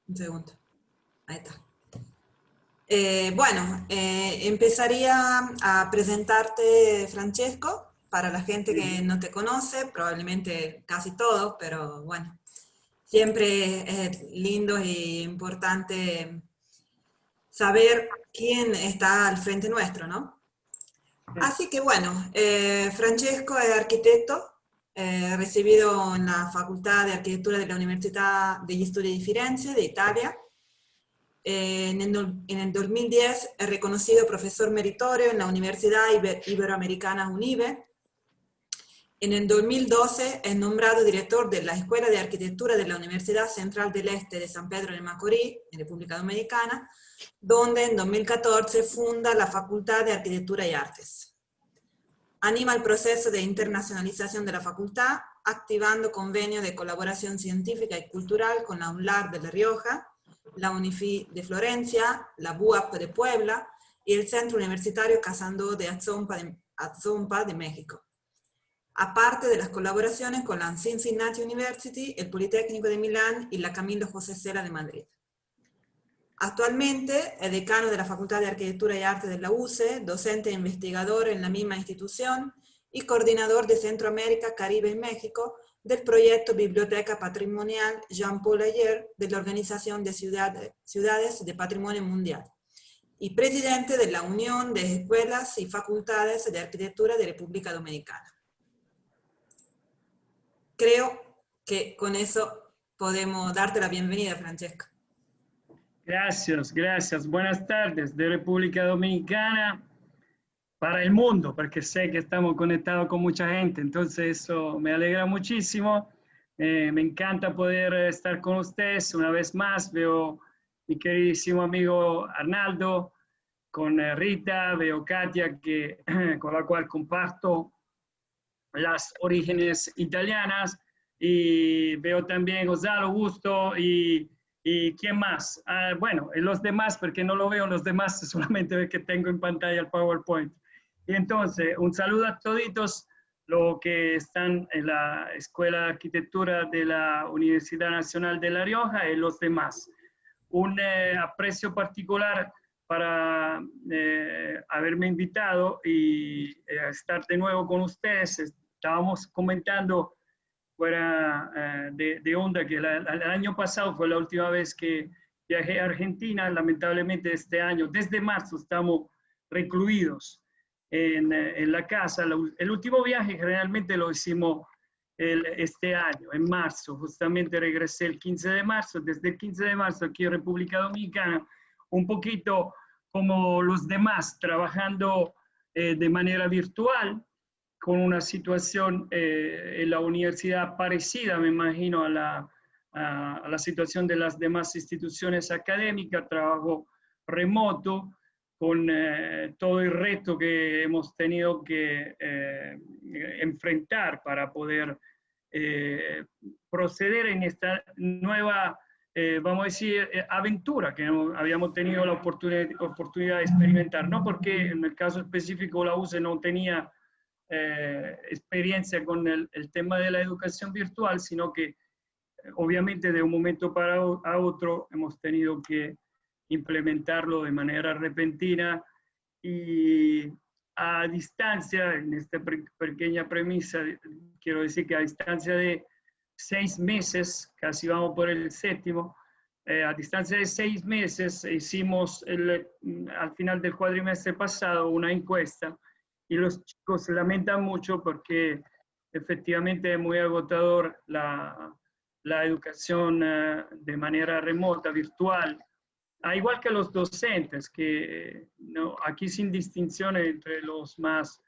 Un segundo. Ahí está. Bueno, empezaría a presentarte, Francesco, para la gente que no te conoce, probablemente casi todos, pero bueno, siempre es lindo e importante saber quién está al frente nuestro, ¿no? Así que bueno, Francesco es arquitecto, recibido en la Facultad de Arquitectura de la Universidad degli Studi di Firenze, de Italia. En el 2010 es reconocido profesor meritorio en la Universidad Iberoamericana UNIBE. En el 2012 es nombrado director de la Escuela de Arquitectura de la Universidad Central del Este de San Pedro de Macorís, en República Dominicana, donde en 2014 funda la Facultad de Arquitectura y Artes. Anima el proceso de internacionalización de la facultad, activando convenios de colaboración científica y cultural con la UNLAR de La Rioja, la UNIFI de Florencia, la BUAP de Puebla y el Centro Universitario Casandó de Atzompa de México. Aparte de las colaboraciones con la Cincinnati University, el Politécnico de Milán y la Camilo José Cela de Madrid. Actualmente es decano de la Facultad de Arquitectura y Arte de la UCE, docente e investigador en la misma institución y coordinador de Centroamérica, Caribe y México del proyecto Biblioteca Patrimonial Jean-Paul Ayer de la Organización de Ciudades de Patrimonio Mundial y presidente de la Unión de Escuelas y Facultades de Arquitectura de República Dominicana. Creo que con eso podemos darte la bienvenida, Francesco. Gracias, gracias. Buenas tardes de República Dominicana para el mundo, porque sé que estamos conectados con mucha gente, entonces eso me alegra muchísimo. Me encanta poder estar con ustedes una vez más. Veo mi queridísimo amigo Arnaldo, con Rita, veo Katia, con la cual comparto las orígenes italianas, y veo también Gonzalo, Augusto y ¿quién más? Bueno, los demás, porque no lo veo los demás, solamente veo que tengo en pantalla el PowerPoint. Y entonces, un saludo a toditos los que están en la Escuela de Arquitectura de la Universidad Nacional de La Rioja y los demás. Un aprecio particular para haberme invitado y estar de nuevo con ustedes. Estábamos comentando fuera de onda que el año pasado fue la última vez que viajé a Argentina. Lamentablemente este año, desde marzo, estamos recluidos en la casa. El último viaje generalmente lo hicimos este año, en marzo. Justamente regresé el 15 de marzo. Desde el 15 de marzo aquí en República Dominicana, un poquito como los demás, trabajando de manera virtual, con una situación en la universidad parecida, me imagino, a la situación de las demás instituciones académicas, trabajo remoto, con todo el reto que hemos tenido que enfrentar para poder proceder en esta nueva, vamos a decir, aventura que no habíamos tenido la oportunidad de experimentar, no porque en el caso específico la UCE no tenía experiencia con el tema de la educación virtual, sino que obviamente de un momento a otro hemos tenido que implementarlo de manera repentina y a distancia. En esta pequeña premisa quiero decir que a distancia de 6 meses, casi vamos por el 7º, a distancia de 6 meses hicimos al final del cuatrimestre pasado una encuesta, y los chicos se lamentan mucho porque efectivamente es muy agotador la educación de manera remota, virtual, igual que los docentes, que no, aquí sin distinción entre los más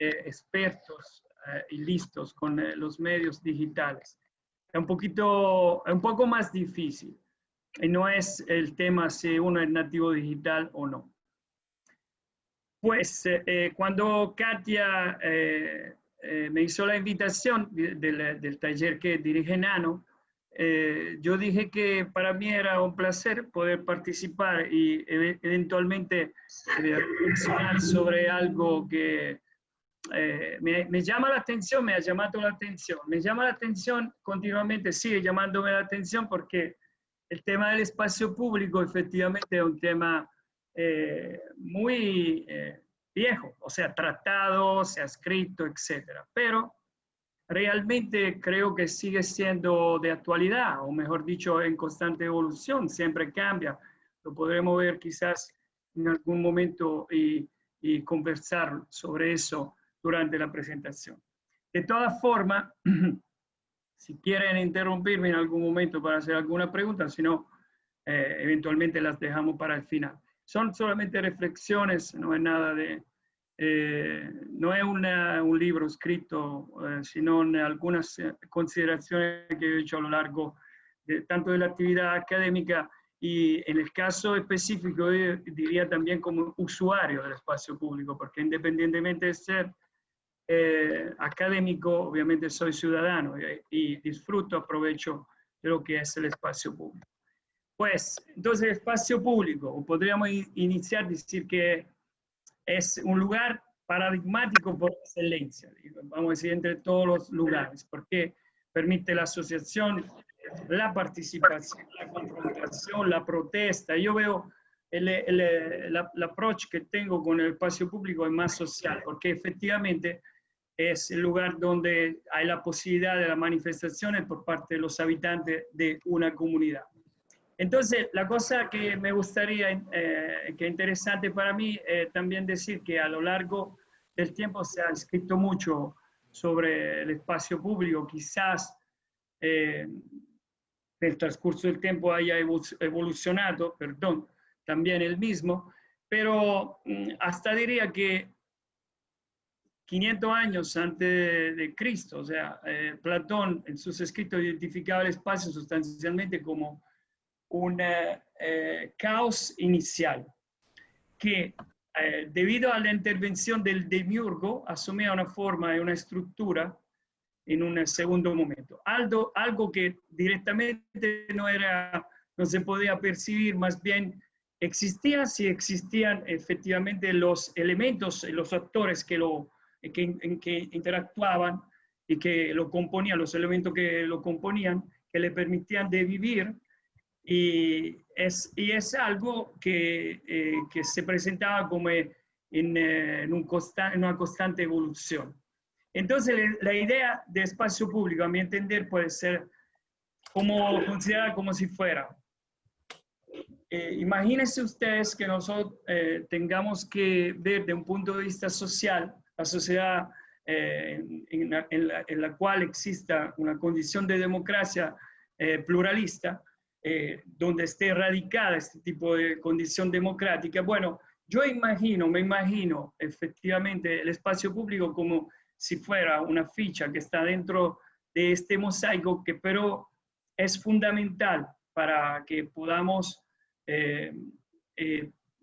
expertos y listos con los medios digitales. Es un poco más difícil, y no es el tema si uno es nativo digital o no. Pues cuando Katia me hizo la invitación del taller que dirige Nano, yo dije que para mí era un placer poder participar y eventualmente reflexionar sobre algo que me llama la atención, me ha llamado la atención, me llama la atención continuamente, sigue llamándome la atención porque el tema del espacio público efectivamente es un tema muy viejo, o sea, tratado, se ha escrito, etcétera. Pero realmente creo que sigue siendo de actualidad, o mejor dicho, en constante evolución, siempre cambia. Lo podremos ver quizás en algún momento y conversar sobre eso durante la presentación. De todas formas, si quieren interrumpirme en algún momento para hacer alguna pregunta, si no, eventualmente las dejamos para el final. Son solamente reflexiones, no es nada de... no es un libro escrito, sino algunas consideraciones que he hecho a lo largo tanto de la actividad académica y en el caso específico diría también como usuario del espacio público, porque independientemente de ser académico, obviamente soy ciudadano y disfruto, aprovecho de lo que es el espacio público. Pues, entonces el espacio público, podríamos iniciar decir que es un lugar paradigmático por excelencia, vamos a decir, entre todos los lugares, porque permite la asociación, la participación, la confrontación, la protesta. Yo veo el approach que tengo con el espacio público es más social, porque efectivamente es el lugar donde hay la posibilidad de las manifestaciones por parte de los habitantes de una comunidad. Entonces, la cosa que me gustaría, que es interesante para mí, también decir que a lo largo del tiempo se ha escrito mucho sobre el espacio público, quizás en el transcurso del tiempo haya evolucionado, perdón, también el mismo, pero hasta diría que 500 años antes de Cristo, o sea, Platón en sus escritos identificaba el espacio sustancialmente como un caos inicial que debido a la intervención del demiurgo asumía una forma y una estructura en un segundo momento. Algo que directamente no se podía percibir, más bien existía si existían efectivamente los elementos, los actores que interactuaban y que lo componían, los elementos que lo componían, que le permitían de vivir. Y es algo que se presentaba como en una constante evolución. Entonces, la idea de espacio público, a mi entender, puede ser considerada como si fuera. Imagínense ustedes que nosotros tengamos que ver de un punto de vista social la sociedad en la cual exista una condición de democracia pluralista, donde esté radicada este tipo de condición democrática. Bueno, me imagino efectivamente el espacio público como si fuera una ficha que está dentro de este mosaico, que pero es fundamental para que podamos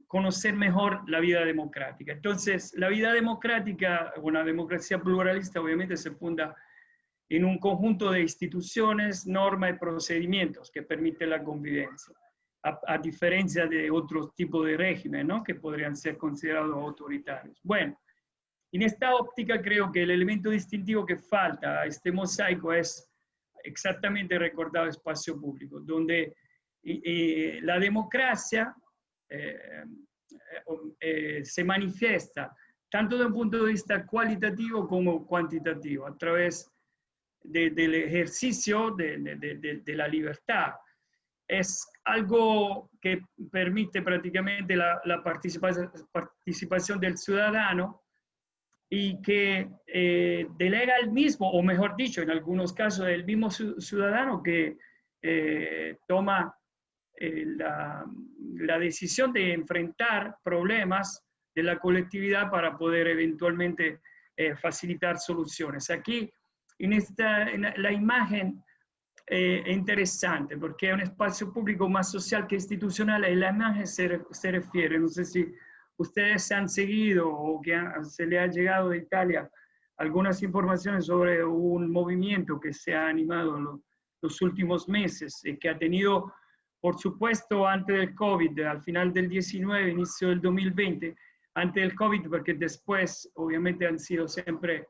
conocer mejor la vida democrática. Entonces, la vida democrática, una democracia pluralista, obviamente se funda en un conjunto de instituciones, normas y procedimientos que permiten la convivencia, a diferencia de otros tipos de régimen, ¿no?, que podrían ser considerados autoritarios. Bueno, en esta óptica creo que el elemento distintivo que falta a este mosaico es exactamente recordado espacio público, donde la democracia se manifiesta tanto desde un punto de vista cualitativo como cuantitativo, a través del ejercicio de la libertad. Es algo que permite prácticamente la participación del ciudadano y que delega el mismo, o mejor dicho, en algunos casos, el mismo ciudadano que toma la decisión de enfrentar problemas de la colectividad para poder eventualmente facilitar soluciones. Aquí, en la imagen es interesante porque es un espacio público más social que institucional, y la imagen se refiere, no sé si ustedes han seguido o que se le ha llegado de Italia algunas informaciones sobre un movimiento que se ha animado los últimos meses, que ha tenido, por supuesto, antes del COVID, al final del 19, inicio del 2020, antes del COVID, porque después, obviamente, ha sido siempre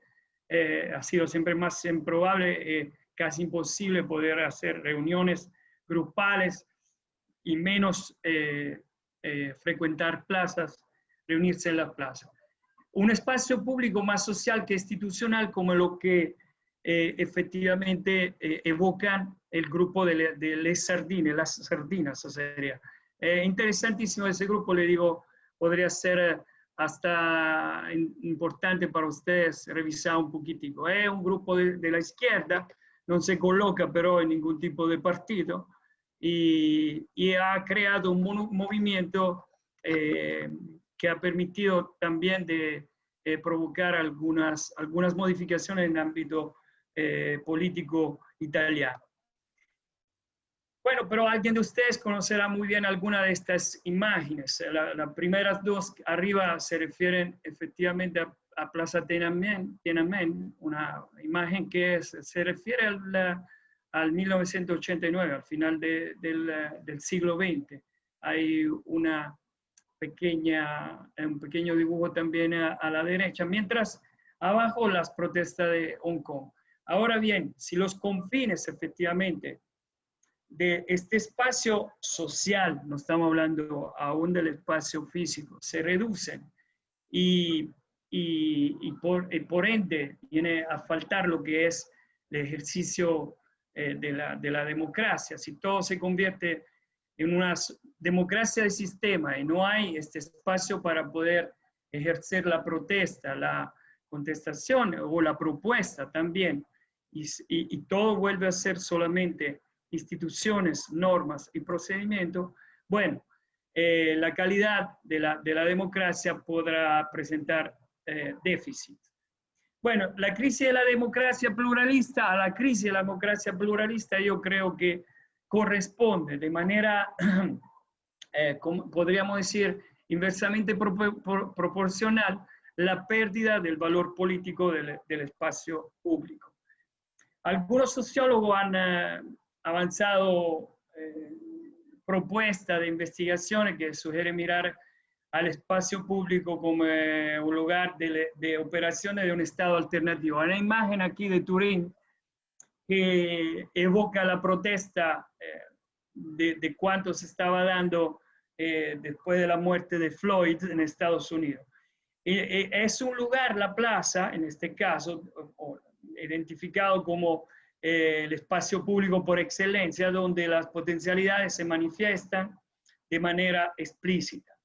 más improbable, casi imposible poder hacer reuniones grupales y menos frecuentar plazas, reunirse en las plazas. Un espacio público más social que institucional, como lo que efectivamente evocan el grupo de Les Sardines, las sardinas, sería. Interesantísimo ese grupo, le digo, podría ser hasta importante para ustedes revisar un poquitico. Es un grupo de la izquierda, no se coloca pero en ningún tipo de partido, y ha creado un movimiento que ha permitido también de provocar algunas modificaciones en el ámbito político italiano. Bueno, pero alguien de ustedes conocerá muy bien alguna de estas imágenes. Las primeras dos arriba se refieren efectivamente a Plaza Tiananmen, una imagen que se refiere al 1989, al final del siglo XX. Hay un pequeño dibujo también a la derecha, mientras abajo las protestas de Hong Kong. Ahora bien, si los confines efectivamente de este espacio social, no estamos hablando aún del espacio físico, se reducen y por ende viene a faltar lo que es el ejercicio de la democracia. Si todo se convierte en una democracia de sistema y no hay este espacio para poder ejercer la protesta, la contestación o la propuesta también, y todo vuelve a ser solamente instituciones, normas y procedimientos, bueno, la calidad de la democracia podrá presentar déficit. Bueno, la crisis de la democracia pluralista, a la crisis de la democracia pluralista yo creo que corresponde de manera, podríamos decir, inversamente proporcional la pérdida del valor político del espacio público. Algunos sociólogos han avanzado propuestas de investigaciones que sugieren mirar al espacio público como un lugar de operaciones de un Estado alternativo. Hay una imagen aquí de Turín que evoca la protesta de cuánto se estaba dando después de la muerte de Floyd en Estados Unidos. Es un lugar, la plaza, en este caso, identificado como el espacio público por excelencia, donde las potencialidades se manifiestan de manera explícita.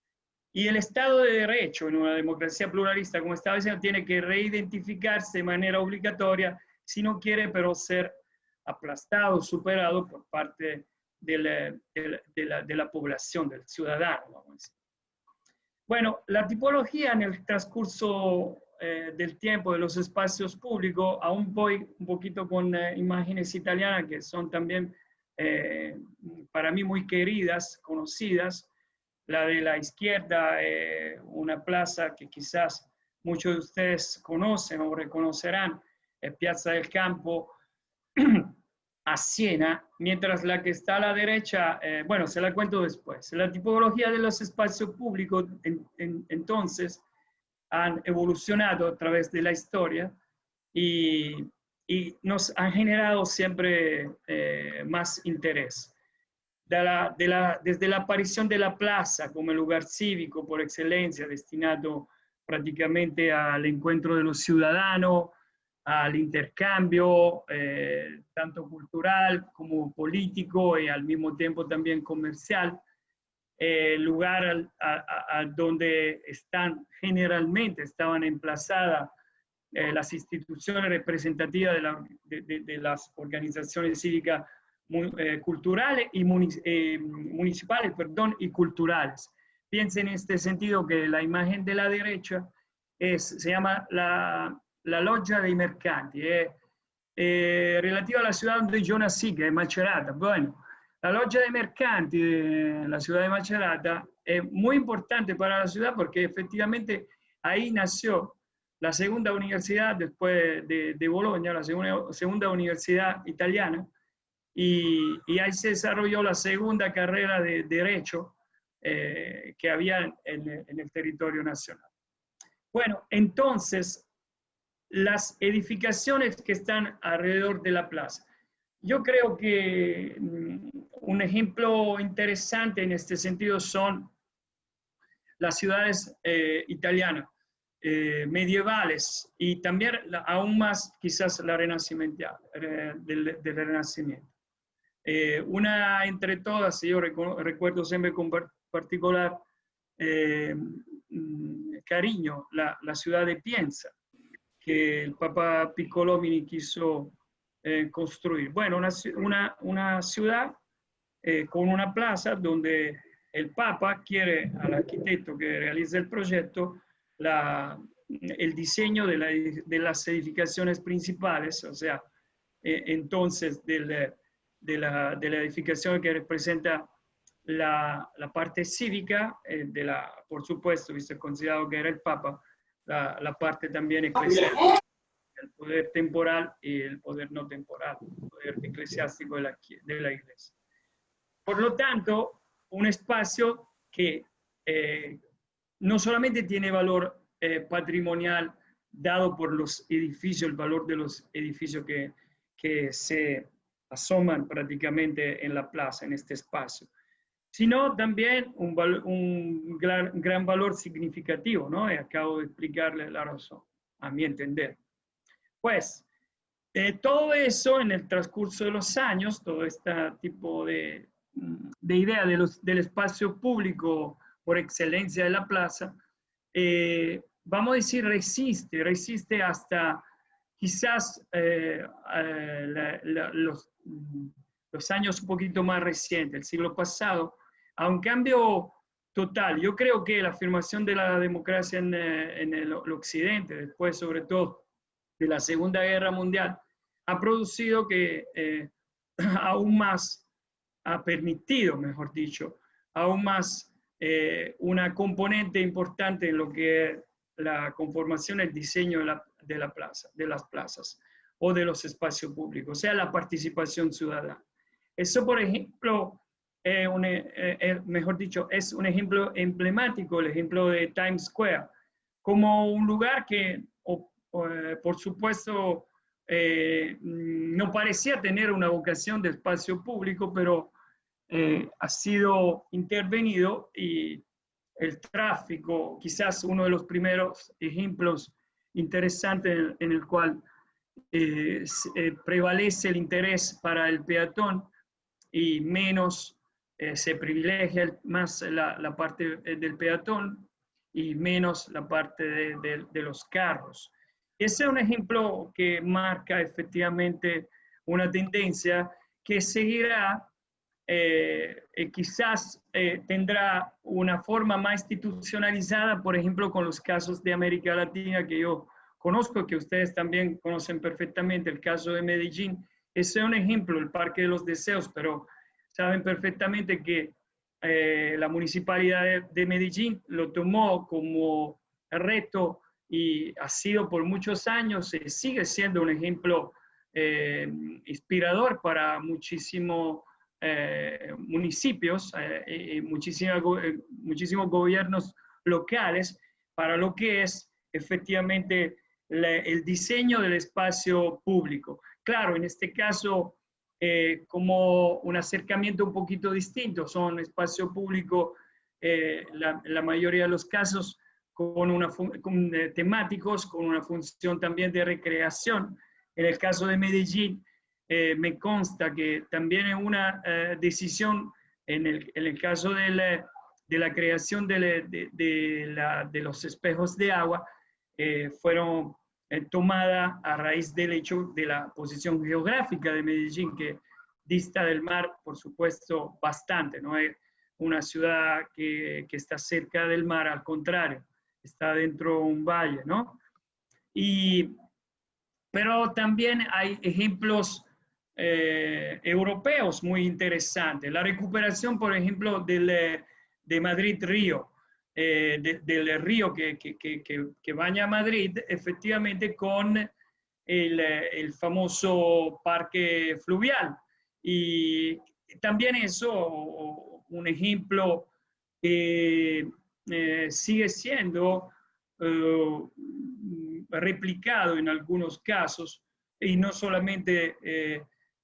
Y el Estado de Derecho, en una democracia pluralista, como estaba diciendo, tiene que reidentificarse de manera obligatoria si no quiere, pero ser aplastado, superado por parte de la población, del ciudadano, vamos a decir. Bueno, la tipología en el transcurso del tiempo de los espacios públicos, aún voy un poquito con imágenes italianas que son también para mí muy queridas, conocidas. La de la izquierda, una plaza que quizás muchos de ustedes conocen o reconocerán, Piazza del Campo, a Siena, mientras la que está a la derecha, bueno, se la cuento después. La tipología de los espacios públicos, entonces, han evolucionado a través de la historia y nos han generado siempre más interés. Desde la aparición de la plaza como el lugar cívico por excelencia, destinado prácticamente al encuentro de los ciudadanos, al intercambio, tanto cultural como político y al mismo tiempo también comercial, lugar donde generalmente estaban emplazadas las instituciones representativas de las organizaciones cívicas culturales y municipales, y culturales. Piensen en este sentido que la imagen de la derecha se llama la Loggia dei Mercanti, relativa a la ciudad donde yo nací, que es Macerata. Bueno, la Loggia dei Mercanti de la ciudad de Macerata es muy importante para la ciudad porque efectivamente ahí nació la segunda universidad después de Bologna, la segunda universidad italiana, y ahí se desarrolló la segunda carrera de Derecho que había en el territorio nacional. Bueno, entonces, las edificaciones que están alrededor de la plaza. Yo creo que un ejemplo interesante en este sentido son las ciudades italianas medievales y también aún más quizás la renacimiento, del Renacimiento. Una entre todas, yo recuerdo siempre con particular cariño la ciudad de Pienza, que el Papa Piccolomini quiso construir. Bueno, una ciudad con una plaza donde el Papa quiere al arquitecto que realice el proyecto el diseño de las edificaciones principales, o sea, entonces de la edificación que representa la parte cívica, por supuesto, visto considerado que era el Papa, la parte también eclesiástica, el poder temporal y el poder no temporal, el poder eclesiástico de la Iglesia. Por lo tanto, un espacio que no solamente tiene valor patrimonial dado por los edificios, el valor de los edificios que se asoman prácticamente en la plaza, en este espacio, sino también un gran valor significativo, ¿no? Y acabo de explicarle la razón, a mi entender. Pues, todo eso en el transcurso de los años, todo este tipo de idea del espacio público por excelencia de la plaza, vamos a decir, resiste hasta quizás los años un poquito más recientes, el siglo pasado, a un cambio total. Yo creo que la afirmación de la democracia en el occidente, después sobre todo de la Segunda Guerra Mundial, ha producido que aún más, ha permitido, mejor dicho, aún más una componente importante en lo que es la conformación, el diseño de las plazas o de los espacios públicos, o sea, la participación ciudadana. Eso, por ejemplo, mejor dicho, es un ejemplo emblemático, el ejemplo de Times Square, como un lugar que, por supuesto, no parecía tener una vocación de espacio público, pero ha sido intervenido y el tráfico, quizás uno de los primeros ejemplos interesantes en el cual prevalece el interés para el peatón y menos se privilegia más la parte del peatón y menos la parte de los carros. Ese es un ejemplo que marca efectivamente una tendencia que seguirá, quizás tendrá una forma más institucionalizada, por ejemplo, con los casos de América Latina que yo conozco, que ustedes también conocen perfectamente, el caso de Medellín. Ese es un ejemplo, el Parque de los Deseos, pero saben perfectamente que la municipalidad de Medellín lo tomó como reto y ha sido por muchos años, sigue siendo un ejemplo inspirador para muchísimos municipios y muchísimos gobiernos locales para lo que es efectivamente el diseño del espacio público. Claro, en este caso, como un acercamiento un poquito distinto, son espacio público, la mayoría de los casos, con temáticos, con una función también de recreación. En el caso de Medellín, me consta que también es una decisión, en el caso de la creación de los espejos de agua, fueron tomadas a raíz del hecho de la posición geográfica de Medellín, que dista del mar, por supuesto, bastante. No es una ciudad que está cerca del mar, al contrario, está dentro de un valle, ¿no? Pero también hay ejemplos europeos muy interesantes. La recuperación, por ejemplo, de Madrid-Río, del río que baña Madrid, efectivamente con el famoso parque fluvial. Y también eso, un ejemplo que sigue siendo replicado en algunos casos, y no solamente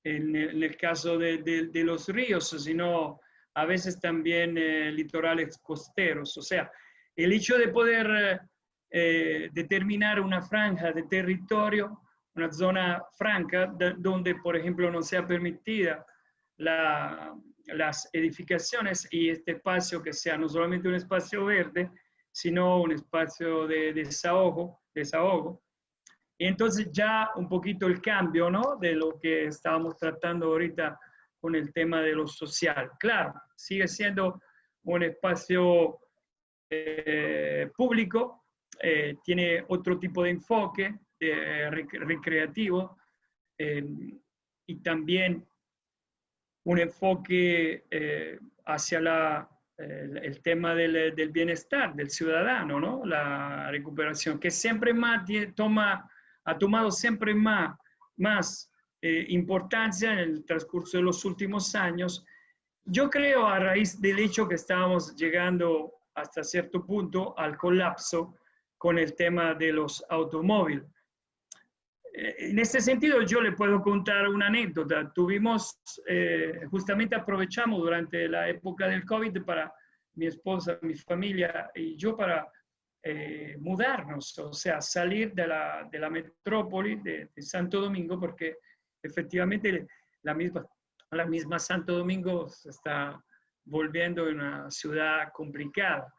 en el caso de los ríos, sino a veces también litorales costeros. O sea, el hecho de poder determinar una franja de territorio, una zona franca, donde, por ejemplo, no sea permitida las edificaciones y este espacio que sea no solamente un espacio verde, sino un espacio de desahogo. Y entonces ya un poquito el cambio, ¿no? De lo que estábamos tratando ahorita con el tema de lo social. Claro, sigue siendo un espacio público, tiene otro tipo de enfoque recreativo y también un enfoque hacia el tema del bienestar del ciudadano, ¿no? La recuperación, que siempre más ha tomado siempre más importancia en el transcurso de los últimos años. Yo creo a raíz del hecho que estábamos llegando hasta cierto punto al colapso con el tema de los automóviles. En este sentido, yo le puedo contar una anécdota. Justamente aprovechamos durante la época del COVID para mi esposa, mi familia y yo para mudarnos, o sea, salir de la metrópoli de Santo Domingo, porque efectivamente la misma Santo Domingo se está volviendo una ciudad complicada,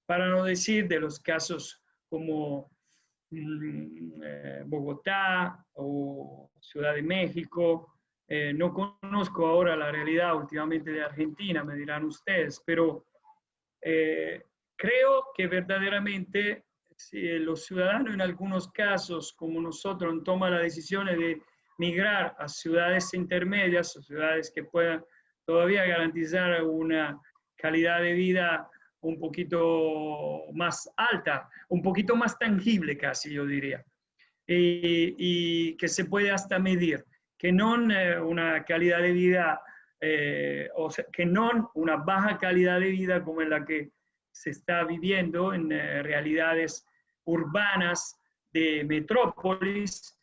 para no decir de los casos como Bogotá o Ciudad de México. No conozco ahora la realidad últimamente de Argentina, me dirán ustedes, pero creo que verdaderamente si los ciudadanos en algunos casos, como nosotros, toman la decisión de migrar a ciudades intermedias, o ciudades que puedan todavía garantizar una calidad de vida un poquito más alta, un poquito más tangible casi, yo diría, y que se puede hasta medir, que no una calidad de vida, o sea, que no una baja calidad de vida como en la que se está viviendo en realidades urbanas de metrópolis,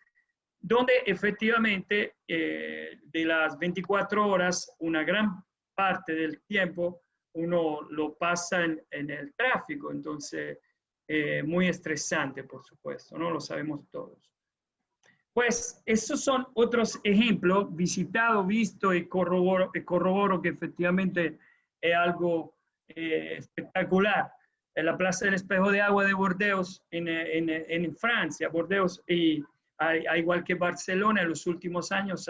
donde efectivamente de las 24 horas, una gran parte del tiempo uno lo pasa en el tráfico, entonces muy estresante, por supuesto, ¿no? Lo sabemos todos. Pues esos son otros ejemplos, visitado, visto y corroboro que efectivamente es algo espectacular. En la Plaza del Espejo de Agua de Bordeaux, en Francia, Bordeaux, y al igual que Barcelona en los últimos años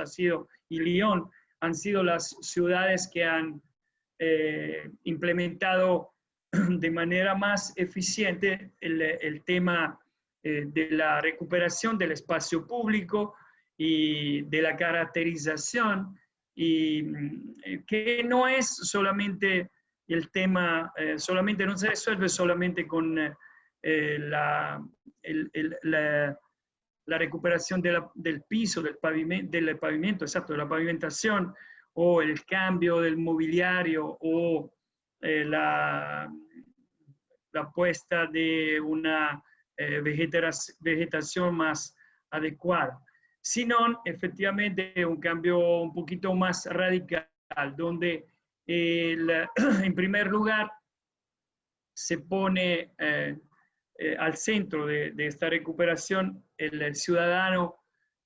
y Lyon, han sido las ciudades que han implementado de manera más eficiente el tema de la recuperación del espacio público y de la caracterización, y que no es solamente el tema, no se resuelve solamente con la recuperación del piso, del pavimento, exacto, de la pavimentación, o el cambio del mobiliario, o la puesta de una vegetación más adecuada, sino efectivamente un cambio un poquito más radical, donde en primer lugar se pone al centro de esta recuperación el ciudadano,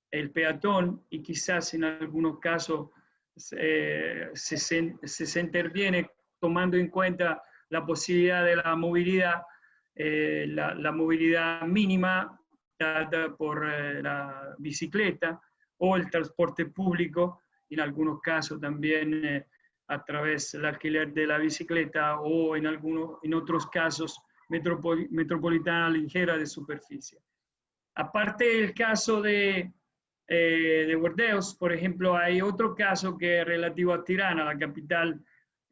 el peatón, y quizás en algunos casos se interviene tomando en cuenta la posibilidad de la movilidad, la movilidad mínima dada por la bicicleta o el transporte público, en algunos casos también a través del alquiler de la bicicleta, o en otros casos metropolitana ligera de superficie. Aparte del caso de Bordeaux, por ejemplo, hay otro caso que es relativo a Tirana, la capital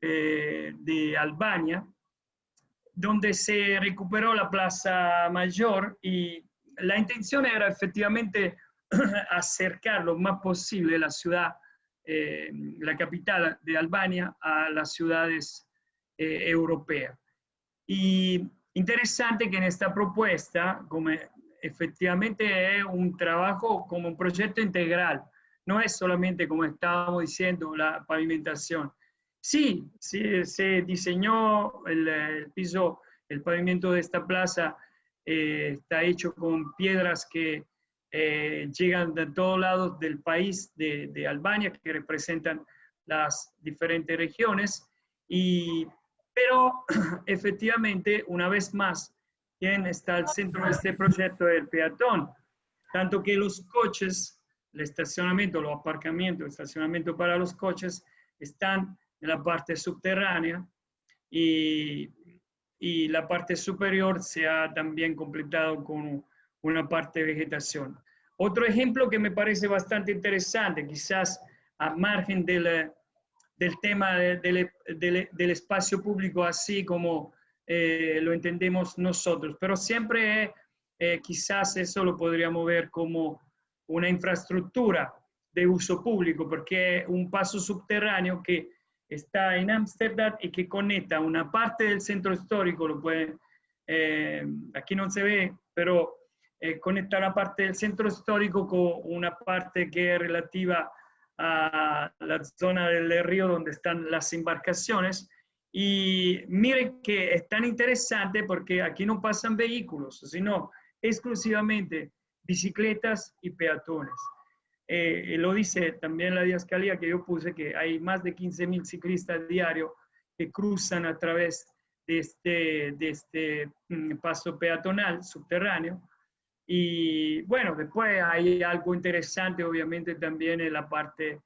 de Albania, donde se recuperó la Plaza Mayor, y la intención era efectivamente acercar lo más posible la ciudad, la capital de Albania, a las ciudades europeas. Y interesante que en esta propuesta, como efectivamente es un trabajo como un proyecto integral, no es solamente, como estábamos diciendo, la pavimentación. Sí, se diseñó el piso, el pavimento de esta plaza está hecho con piedras que llegan de todos lados del país de Albania, que representan las diferentes regiones, pero efectivamente, una vez más, quien está al centro de este proyecto es el peatón, tanto que los coches, el estacionamiento, los aparcamientos, el estacionamiento para los coches están en la parte subterránea y la parte superior se ha también completado con una parte de vegetación. Otro ejemplo que me parece bastante interesante, quizás a margen del tema del espacio público así como lo entendemos nosotros, pero siempre quizás eso lo podríamos ver como una infraestructura de uso público, porque es un paso subterráneo que está en Ámsterdam y que conecta una parte del centro histórico, lo pueden, aquí no se ve, pero conecta una parte del centro histórico con una parte que es relativa a la zona del río donde están las embarcaciones. Y miren que es tan interesante porque aquí no pasan vehículos, sino exclusivamente bicicletas y peatones. Lo dice también la didascalía que yo puse, que hay más de 15.000 ciclistas diarios que cruzan a través de este paso peatonal subterráneo. Y bueno, después hay algo interesante, obviamente, también en la parte,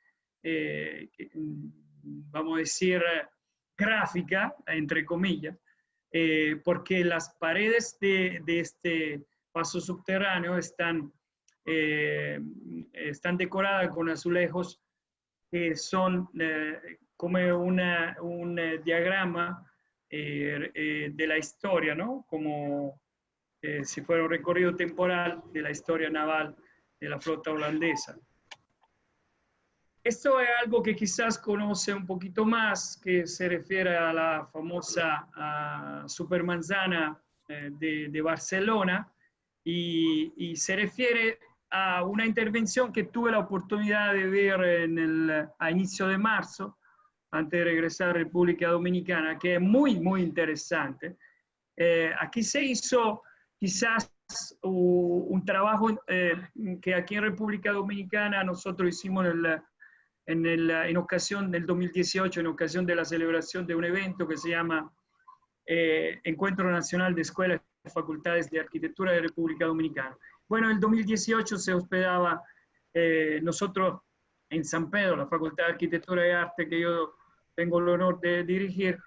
vamos a decir, gráfica, entre comillas, porque las paredes de este paso subterráneo están decoradas con azulejos que son como un diagrama de la historia, ¿no? Como si fuera un recorrido temporal de la historia naval de la flota holandesa. Esto es algo que quizás conoce un poquito más, que se refiere a la famosa Supermanzana de Barcelona, y se refiere a una intervención que tuve la oportunidad de ver a inicio de marzo, antes de regresar a República Dominicana, que es muy, muy interesante. Aquí se hizo quizás un trabajo que aquí en República Dominicana nosotros hicimos en ocasión del 2018, en ocasión de la celebración de un evento que se llama Encuentro Nacional de Escuelas y Facultades de Arquitectura de República Dominicana. Bueno, en el 2018 se hospedaba nosotros en San Pedro, la Facultad de Arquitectura y Arte que yo tengo el honor de dirigir,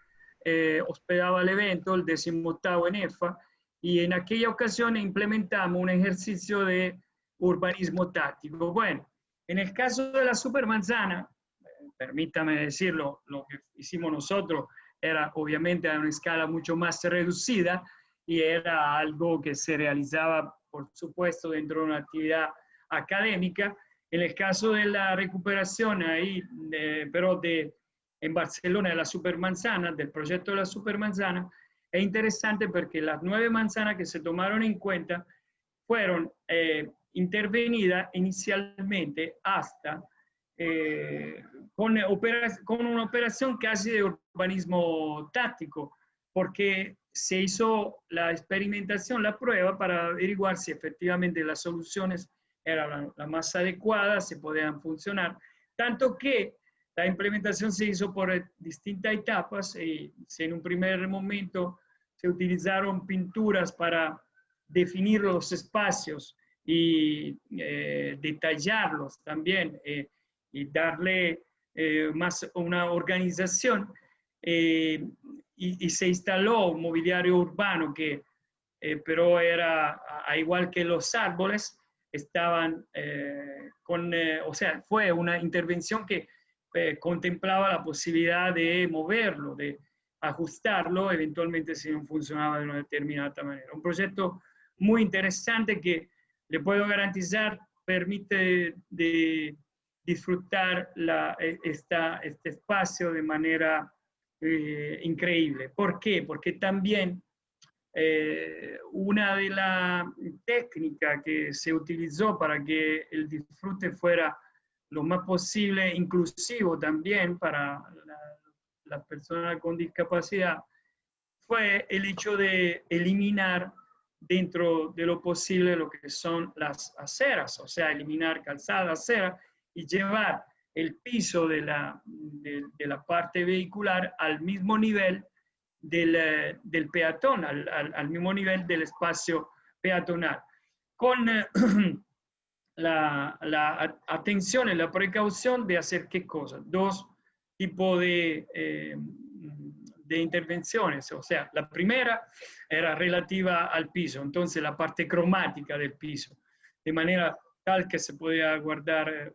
hospedaba el evento, el 18º en EFA, y en aquella ocasión implementamos un ejercicio de urbanismo táctico. Bueno, en el caso de la Supermanzana, permítame decirlo, lo que hicimos nosotros era obviamente a una escala mucho más reducida y era algo que se realizaba, por supuesto, dentro de una actividad académica. En el caso de la recuperación ahí, pero en Barcelona, de la Supermanzana, del proyecto de la Supermanzana, es interesante porque las 9 manzanas que se tomaron en cuenta fueron intervenidas inicialmente hasta con una operación casi de urbanismo táctico, porque se hizo la experimentación, la prueba para averiguar si efectivamente las soluciones eran la más adecuada, se podían funcionar, tanto que la implementación se hizo por distintas etapas y si en un primer momento se utilizaron pinturas para definir los espacios y detallarlos también y darle más una organización y se instaló un mobiliario urbano que pero era igual que los árboles estaban o sea, fue una intervención que contemplaba la posibilidad de moverlo, de ajustarlo, eventualmente si no funcionaba de una determinada manera. Un proyecto muy interesante que le puedo garantizar permite de disfrutar este espacio de manera increíble. ¿Por qué? Porque también una de las técnicas que se utilizó para que el disfrute fuera lo más posible inclusivo también para las personas con discapacidad, fue el hecho de eliminar dentro de lo posible lo que son las aceras, o sea, eliminar calzada, acera, y llevar el piso de la parte vehicular al mismo nivel del peatón, al mismo nivel del espacio peatonal, con la atención y la precaución de hacer qué cosa. Dos tipos de intervenciones, o sea, la primera era relativa al piso, entonces la parte cromática del piso, de manera tal que se podía guardar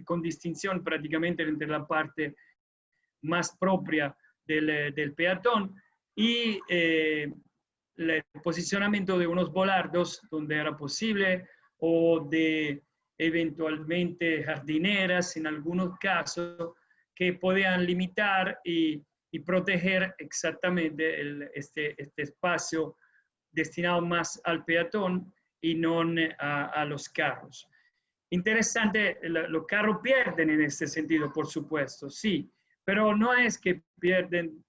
con distinción prácticamente entre la parte más propia del peatón y el posicionamiento de unos volardos donde era posible, o de eventualmente jardineras en algunos casos que podían limitar y proteger exactamente este espacio destinado más al peatón y no a los carros. Interesante, los carros pierden en este sentido, por supuesto, sí, pero no es que pierden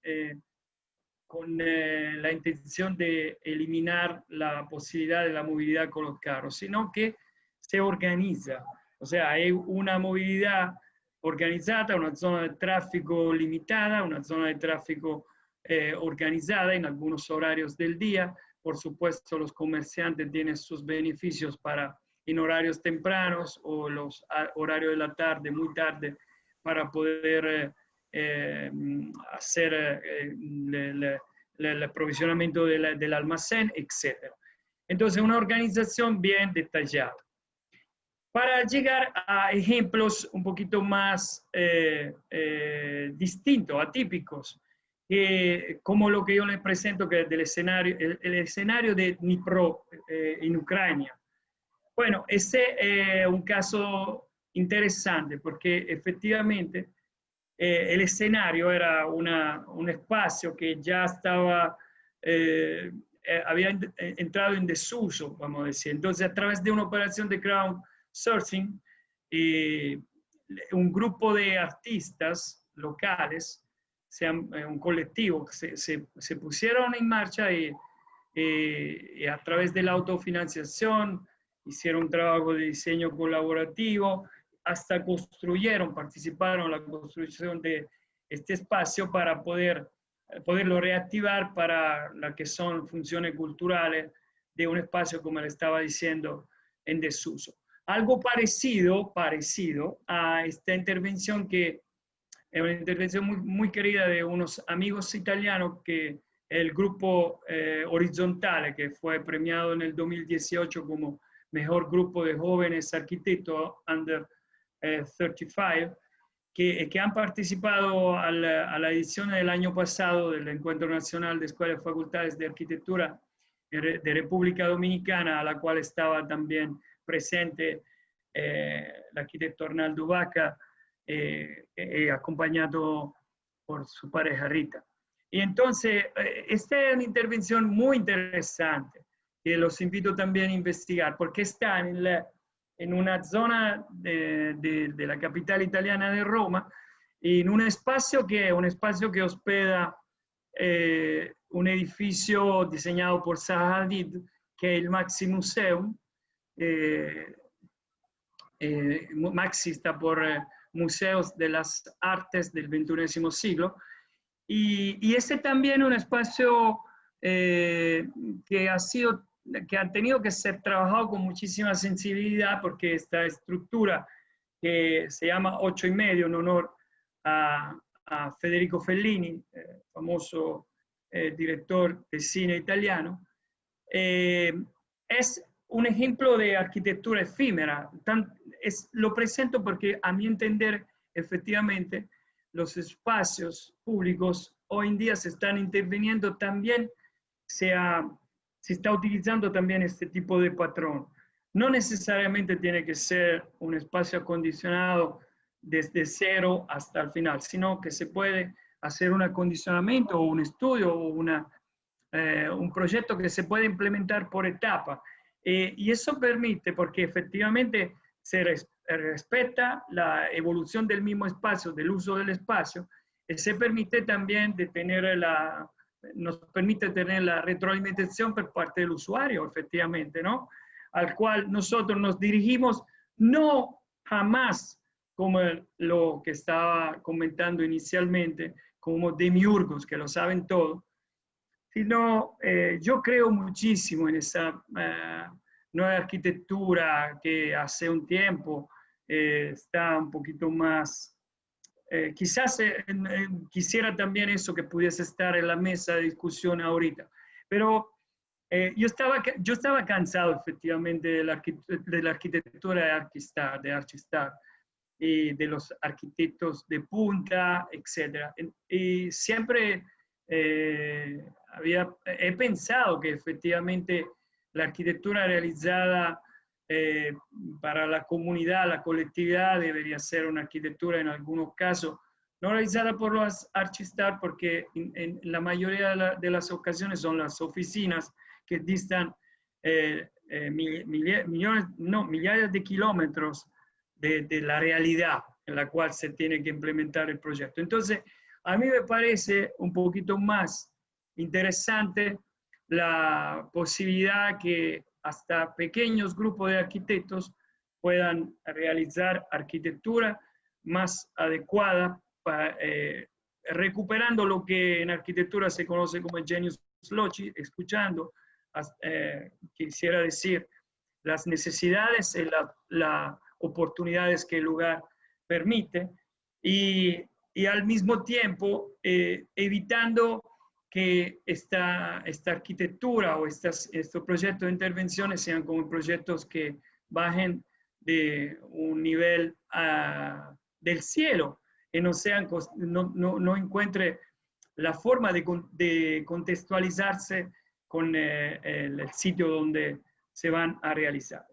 con la intención de eliminar la posibilidad de la movilidad con los carros, sino que se organiza. O sea, hay una movilidad organizada, una zona de tráfico limitada, una zona de tráfico organizada en algunos horarios del día. Por supuesto, los comerciantes tienen sus beneficios en horarios tempranos o los horarios de la tarde, muy tarde, para poder hacer el aprovisionamiento del almacén, etc. Entonces, una organización bien detallada. Para llegar a ejemplos un poquito más distintos, atípicos, como lo que yo les presento, que es el escenario de Dnipro en Ucrania. Bueno, ese es un caso interesante porque efectivamente el escenario era un espacio que ya estaba, había entrado en desuso, vamos a decir. Entonces, a través de una operación de crowdsourcing, un grupo de artistas locales, un colectivo, se pusieron en marcha y a través de la autofinanciación hicieron un trabajo de diseño colaborativo, hasta participaron en la construcción de este espacio para poderlo reactivar para lo que son funciones culturales de un espacio, como le estaba diciendo, en desuso. Algo parecido a esta intervención, que es una intervención muy querida de unos amigos italianos, que el grupo Horizontale, que fue premiado en el 2018 como mejor grupo de jóvenes arquitectos under 35, que han participado a la edición del año pasado del Encuentro Nacional de Escuelas y Facultades de Arquitectura de República Dominicana, a la cual estaba también presente el arquitecto Arnaldo Vaca, acompañado por su pareja Rita. Y entonces, esta es una intervención muy interesante, que los invito también a investigar, porque está en una zona de la capital italiana de Roma, en un espacio que hospeda un edificio diseñado por Zaha Hadid, que es el Maxi Museum. Maxi está por Museos de las Artes del XXI siglo, y ese también es un espacio que ha tenido que ser trabajado con muchísima sensibilidad, porque esta estructura, que se llama 8,5, en honor a Federico Fellini, famoso director de cine italiano, es un ejemplo de arquitectura efímera. Lo presento porque, a mi entender, efectivamente, los espacios públicos hoy en día se están interviniendo también, se está utilizando también este tipo de patrón. No necesariamente tiene que ser un espacio acondicionado desde cero hasta el final, sino que se puede hacer un acondicionamiento o un estudio o un proyecto que se puede implementar por etapa. Y eso permite, porque efectivamente respeta la evolución del mismo espacio, del uso del espacio, y se permite también de tener nos permite tener la retroalimentación por parte del usuario, efectivamente, ¿no? Al cual nosotros nos dirigimos, no jamás como lo que estaba comentando inicialmente, como demiurgos que lo saben todo, sino yo creo muchísimo en esa nueva arquitectura que hace un tiempo está un poquito más. Quizás quisiera también eso que pudiese estar en la mesa de discusión ahorita, pero yo estaba cansado efectivamente de la arquitectura de Archistar y de los arquitectos de punta, etc. Y siempre he pensado que efectivamente la arquitectura realizada para la comunidad, la colectividad, debería ser una arquitectura en algunos casos no realizada por los Archistar, porque en la mayoría de las ocasiones son las oficinas que distan millares de kilómetros de la realidad en la cual se tiene que implementar el proyecto. Entonces, a mí me parece un poquito más interesante la posibilidad que hasta pequeños grupos de arquitectos puedan realizar arquitectura más adecuada, para, recuperando lo que en arquitectura se conoce como genius loci, escuchando, quisiera decir, las necesidades y las oportunidades que el lugar permite, y al mismo tiempo evitando que esta arquitectura o estos proyectos de intervenciones sean como proyectos que bajen de un nivel del cielo, que no encuentre la forma de contextualizarse con el sitio donde se van a realizar.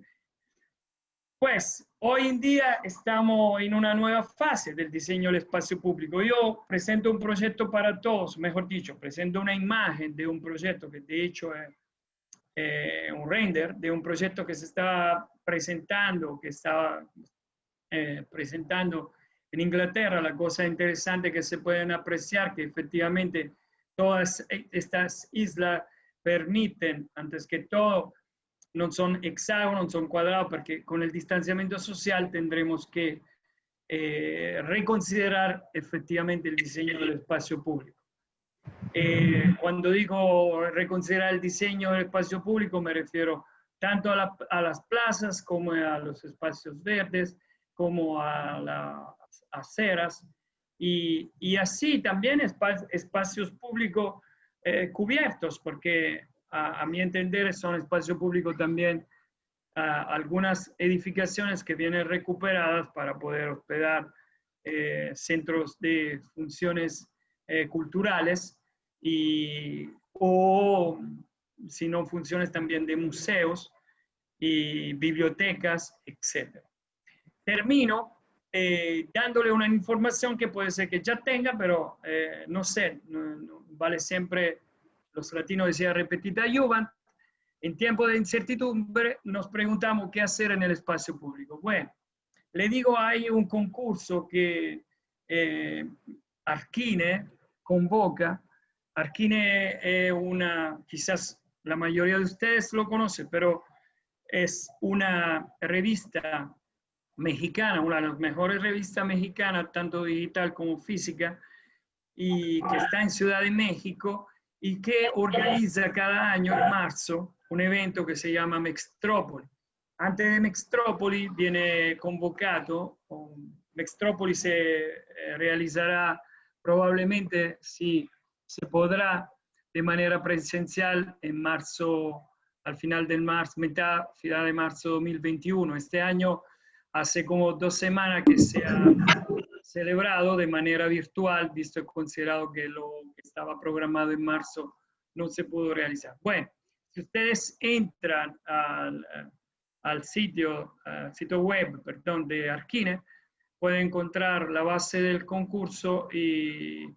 Pues hoy en día estamos en una nueva fase del diseño del espacio público. Yo presento un proyecto para todos, mejor dicho, presento una imagen de un proyecto que de hecho es un render de un proyecto que se está presentando, presentando en Inglaterra. La cosa interesante que se pueden apreciar que efectivamente todas estas islas permiten, antes que todo, no son hexágonos, son cuadrados, porque con el distanciamiento social tendremos que reconsiderar efectivamente el diseño del espacio público. Cuando digo reconsiderar el diseño del espacio público, me refiero tanto a las plazas como a los espacios verdes, como a las aceras, y así también espacios públicos cubiertos, porque a mi entender son espacios públicos también algunas edificaciones que vienen recuperadas para poder hospedar centros de funciones culturales o si no funciones también de museos y bibliotecas, etc. Termino dándole una información que puede ser que ya tenga, pero no sé, no vale siempre, los latinos decían repetita iuvant. En tiempo de incertidumbre nos preguntamos qué hacer en el espacio público. Bueno, le digo, hay un concurso que Arquine convoca. Arquine es quizás la mayoría de ustedes lo conocen, pero es una revista mexicana, una de las mejores revistas mexicanas, tanto digital como física, y que está en Ciudad de México y que organiza cada año en marzo un evento que se llama Mextrópoli. Antes de Mextrópoli viene convocado, Mextrópoli se realizará probablemente, si se podrá, de manera presencial en marzo, al final de final de marzo 2021. Este año hace como 2 semanas que se ha celebrado de manera virtual, visto y considerado que lo que estaba programado en marzo no se pudo realizar. Bueno, si ustedes entran al sitio web, perdón, de Arquine, pueden encontrar la base del concurso y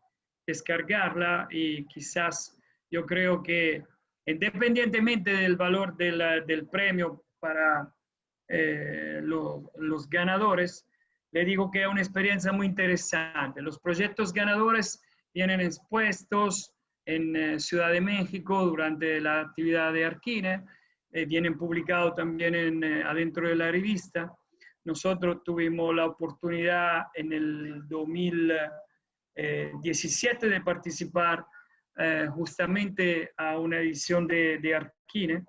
descargarla, y quizás yo creo que independientemente del valor del premio para los ganadores, le digo que es una experiencia muy interesante. Los proyectos ganadores vienen expuestos en Ciudad de México durante la actividad de Arquine, vienen publicados también adentro de la revista. Nosotros tuvimos la oportunidad en el 2017 de participar justamente a una edición de Arquine,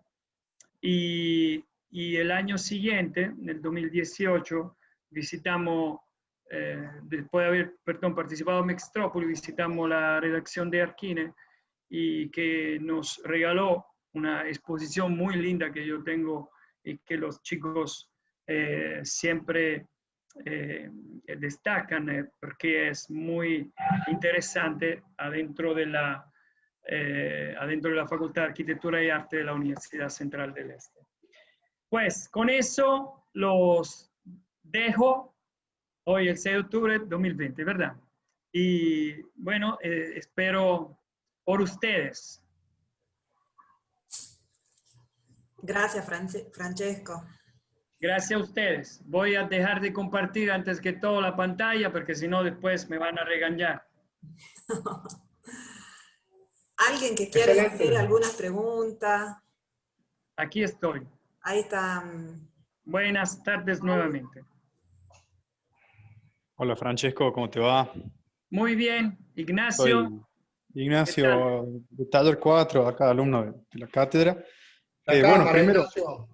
y el año siguiente, en el 2018, visitamos, después de haber participado en Mextrópolis, visitamos la redacción de Arquine, y que nos regaló una exposición muy linda que yo tengo y que los chicos siempre destacan, porque es muy interesante adentro de la Facultad de Arquitectura y Arte de la Universidad Central del Este. Pues con eso los dejo hoy, el 6 de octubre de 2020, ¿verdad? Y bueno, espero por ustedes. Gracias, Francesco. Gracias a ustedes. Voy a dejar de compartir antes que todo la pantalla, porque si no después me van a regañar. ¿Alguien que quiera hacer alguna pregunta? Aquí estoy. Ahí está. Buenas tardes nuevamente. Hola Francesco, ¿cómo te va? Muy bien. Ignacio. Soy Ignacio de Taller 4, acá alumno de la cátedra. Bueno, primero, Ignacio.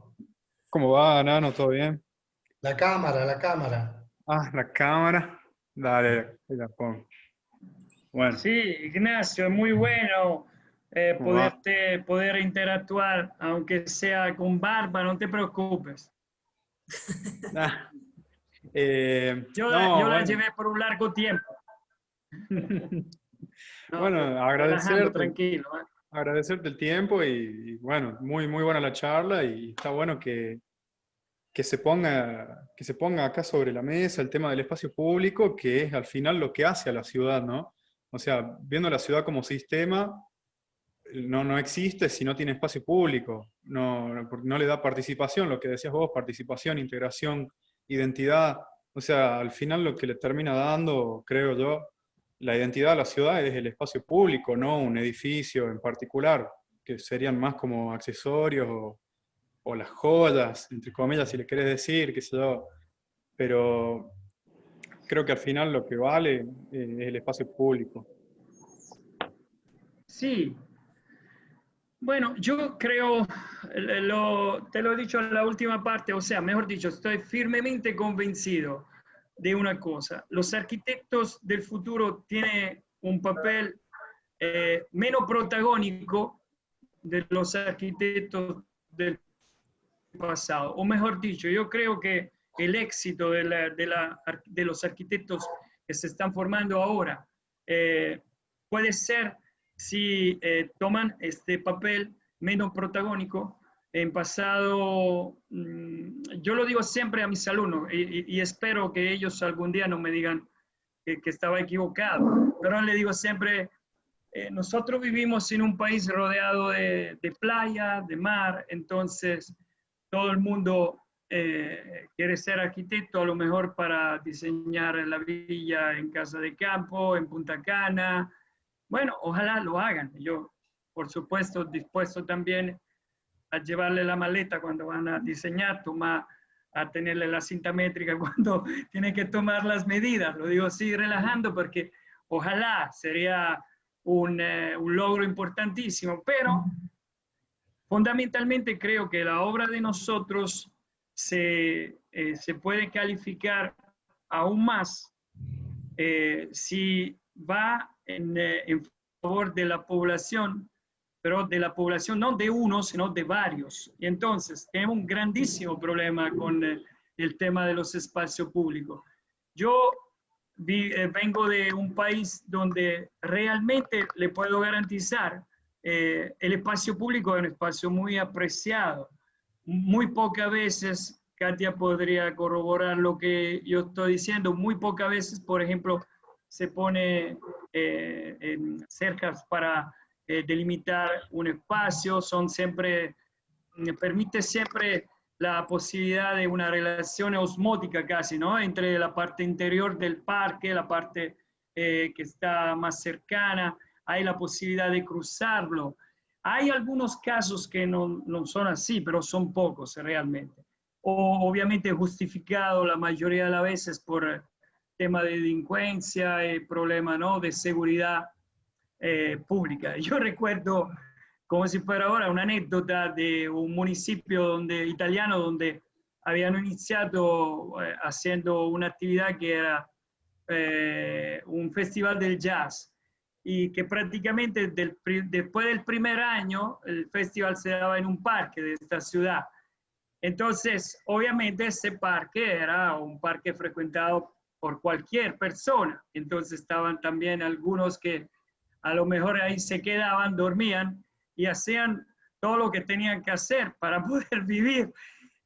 ¿cómo va, Nano? ¿Todo bien? La cámara. Ah, la cámara. Dale, ahí la pongo. Bueno. Sí, Ignacio, es muy bueno poder interactuar, aunque sea con barba, no te preocupes. Ah, Yo la llevé por un largo tiempo. Bueno, agradecerte, tranquilo. agradecerte el tiempo y bueno, muy buena la charla, y está bueno que se ponga acá sobre la mesa el tema del espacio público, que es al final lo que hace a la ciudad, ¿no? O sea, viendo la ciudad como sistema, no existe si no tiene espacio público, porque no le da participación, lo que decías vos, participación, integración, identidad. O sea, al final lo que le termina dando, creo yo, la identidad a la ciudad es el espacio público, no un edificio en particular, que serían más como accesorios o las joyas, entre comillas, si le querés decir, qué sé yo. Pero creo que al final lo que vale es el espacio público. Sí. Bueno, yo creo, te lo he dicho en la última parte, o sea, mejor dicho, estoy firmemente convencido de una cosa. Los arquitectos del futuro tienen un papel menos protagónico de los arquitectos del pasado. O mejor dicho, yo creo que el éxito de los arquitectos que se están formando ahora puede ser si toman este papel menos protagónico. En pasado, yo lo digo siempre a mis alumnos y espero que ellos algún día no me digan que estaba equivocado, pero le digo siempre, nosotros vivimos en un país rodeado de playa, de mar, entonces todo el mundo quiere ser arquitecto, a lo mejor para diseñar la villa en Casa de Campo, en Punta Cana. Bueno, ojalá lo hagan. Yo, por supuesto, dispuesto también a llevarle la maleta cuando van a diseñar, a tenerle la cinta métrica cuando tienen que tomar las medidas. Lo digo así relajando porque ojalá sería un logro importantísimo, pero fundamentalmente creo que la obra de nosotros se puede calificar aún más si va en favor de la población, pero de la población no de uno, sino de varios. Y entonces tenemos un grandísimo problema con el tema de los espacios públicos. Yo vengo de un país donde realmente le puedo garantizar el espacio público es un espacio muy apreciado. Muy pocas veces, Katia podría corroborar lo que yo estoy diciendo, muy pocas veces, por ejemplo, se pone en cercas para delimitar un espacio, permite siempre la posibilidad de una relación osmótica casi, ¿no? Entre la parte interior del parque, la parte que está más cercana, hay la posibilidad de cruzarlo. Hay algunos casos que no son así, pero son pocos realmente. O obviamente justificado la mayoría de las veces por tema de delincuencia y problema, ¿no? De seguridad pública. Yo recuerdo, como si fuera ahora, una anécdota de un municipio italiano donde habían iniciado haciendo una actividad que era un festival del jazz, y que prácticamente después del primer año el festival se daba en un parque de esta ciudad. Entonces, obviamente ese parque era un parque frecuentado por cualquier persona. Entonces estaban también algunos que a lo mejor ahí se quedaban, dormían y hacían todo lo que tenían que hacer para poder vivir.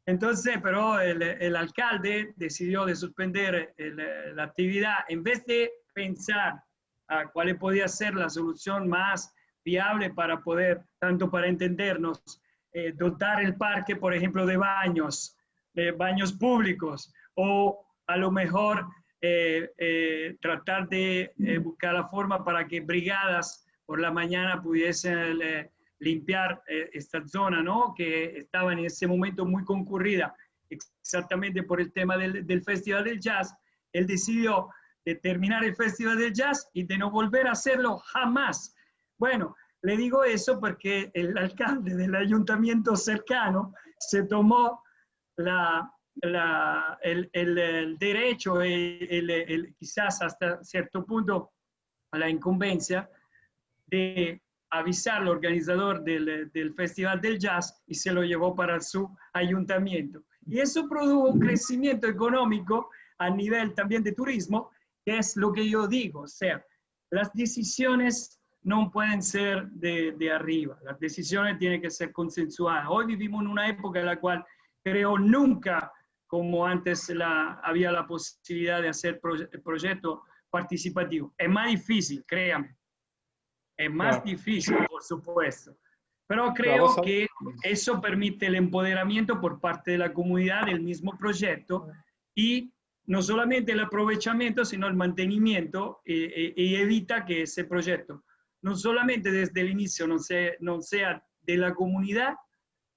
Entonces, pero el alcalde decidió de suspender la actividad en vez de pensar a cuál podía ser la solución más viable para poder, tanto para entendernos, dotar el parque, por ejemplo, de baños públicos, o a lo mejor tratar de buscar la forma para que brigadas por la mañana pudiesen limpiar esta zona, ¿no? Que estaba en ese momento muy concurrida, exactamente por el tema del Festival del Jazz. Él decidió de terminar el Festival del Jazz y de no volver a hacerlo jamás. Bueno, le digo eso porque el alcalde del ayuntamiento cercano se tomó el derecho, quizás hasta cierto punto, a la incumbencia de avisar al organizador del Festival del Jazz, y se lo llevó para su ayuntamiento. Y eso produjo un crecimiento económico a nivel también de turismo, que es lo que yo digo. O sea, las decisiones no pueden ser de arriba, las decisiones tienen que ser consensuadas. Hoy vivimos en una época en la cual creo nunca como antes había la posibilidad de hacer proyectos participativos. Es más difícil, créame. Es más difícil, por supuesto. Pero creo que eso permite el empoderamiento por parte de la comunidad del mismo proyecto, y no solamente el aprovechamiento, sino el mantenimiento, y evita que ese proyecto, no solamente desde el inicio, no sea de la comunidad,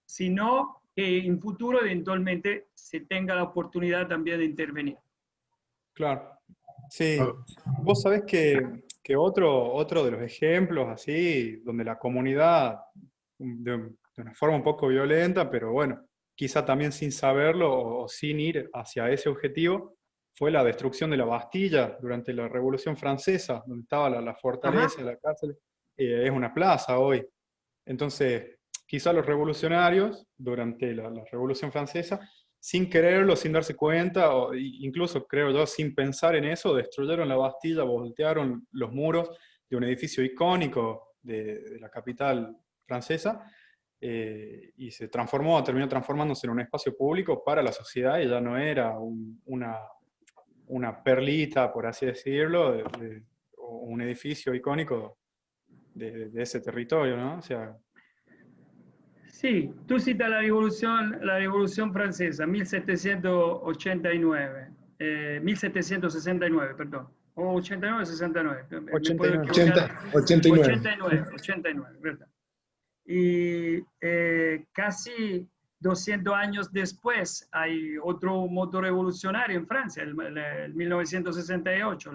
sino que en futuro eventualmente se tenga la oportunidad también de intervenir. Claro. Sí, vos sabés que otro de los ejemplos así, donde la comunidad, de una forma un poco violenta, pero bueno, quizá también sin saberlo o sin ir hacia ese objetivo, fue la destrucción de la Bastilla durante la Revolución Francesa, donde estaba la fortaleza, la cárcel, es una plaza hoy. Entonces, quizá los revolucionarios, durante la Revolución Francesa, sin quererlo, sin darse cuenta, o incluso creo yo, sin pensar en eso, destruyeron la Bastilla, voltearon los muros de un edificio icónico de la capital francesa, y terminó transformándose en un espacio público para la sociedad, y ya no era una perlita, por así decirlo, o un edificio icónico de ese territorio, ¿no? O sea, sí, tú citas la Revolución Francesa, 1789, 1769, perdón, o 89 o 69, me puedo equivocar. 89, ¿verdad? Y casi 200 años después hay otro motor revolucionario en Francia, el 1968,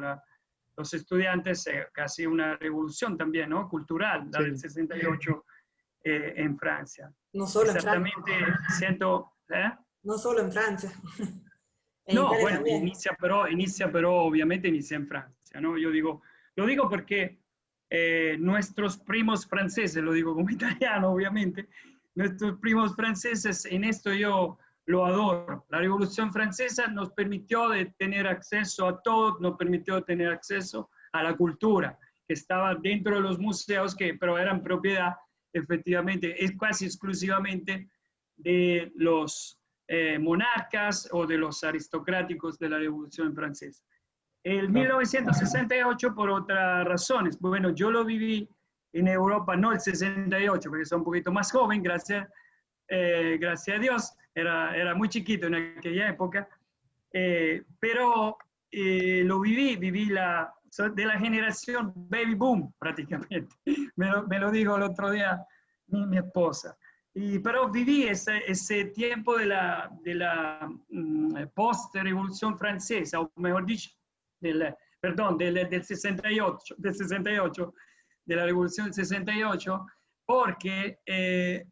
los estudiantes, casi una revolución también, ¿no? Cultural, la del 68 en Francia. No solo exactamente, en Francia. No solo en Francia. No, bueno, inicia pero obviamente inicia en Francia, ¿no? Yo lo digo porque nuestros primos franceses, lo digo como italiano, obviamente, nuestros primos franceses, en esto yo lo adoro. La Revolución Francesa nos permitió de tener acceso a todo, nos permitió tener acceso a la cultura, que estaba dentro de los museos, pero eran propiedad, efectivamente, es casi exclusivamente de los monarcas o de los aristocráticos de la Revolución Francesa. El 1968 por otras razones. Bueno, yo lo viví en Europa, no el 68, porque soy un poquito más joven, gracias a Dios, era muy chiquito en aquella época, pero lo viví soy de la generación baby boom prácticamente, me lo dijo el otro día mi esposa. Pero viví ese tiempo de la post-revolución francesa, o mejor dicho, perdón, del 68, de la revolución del 68, porque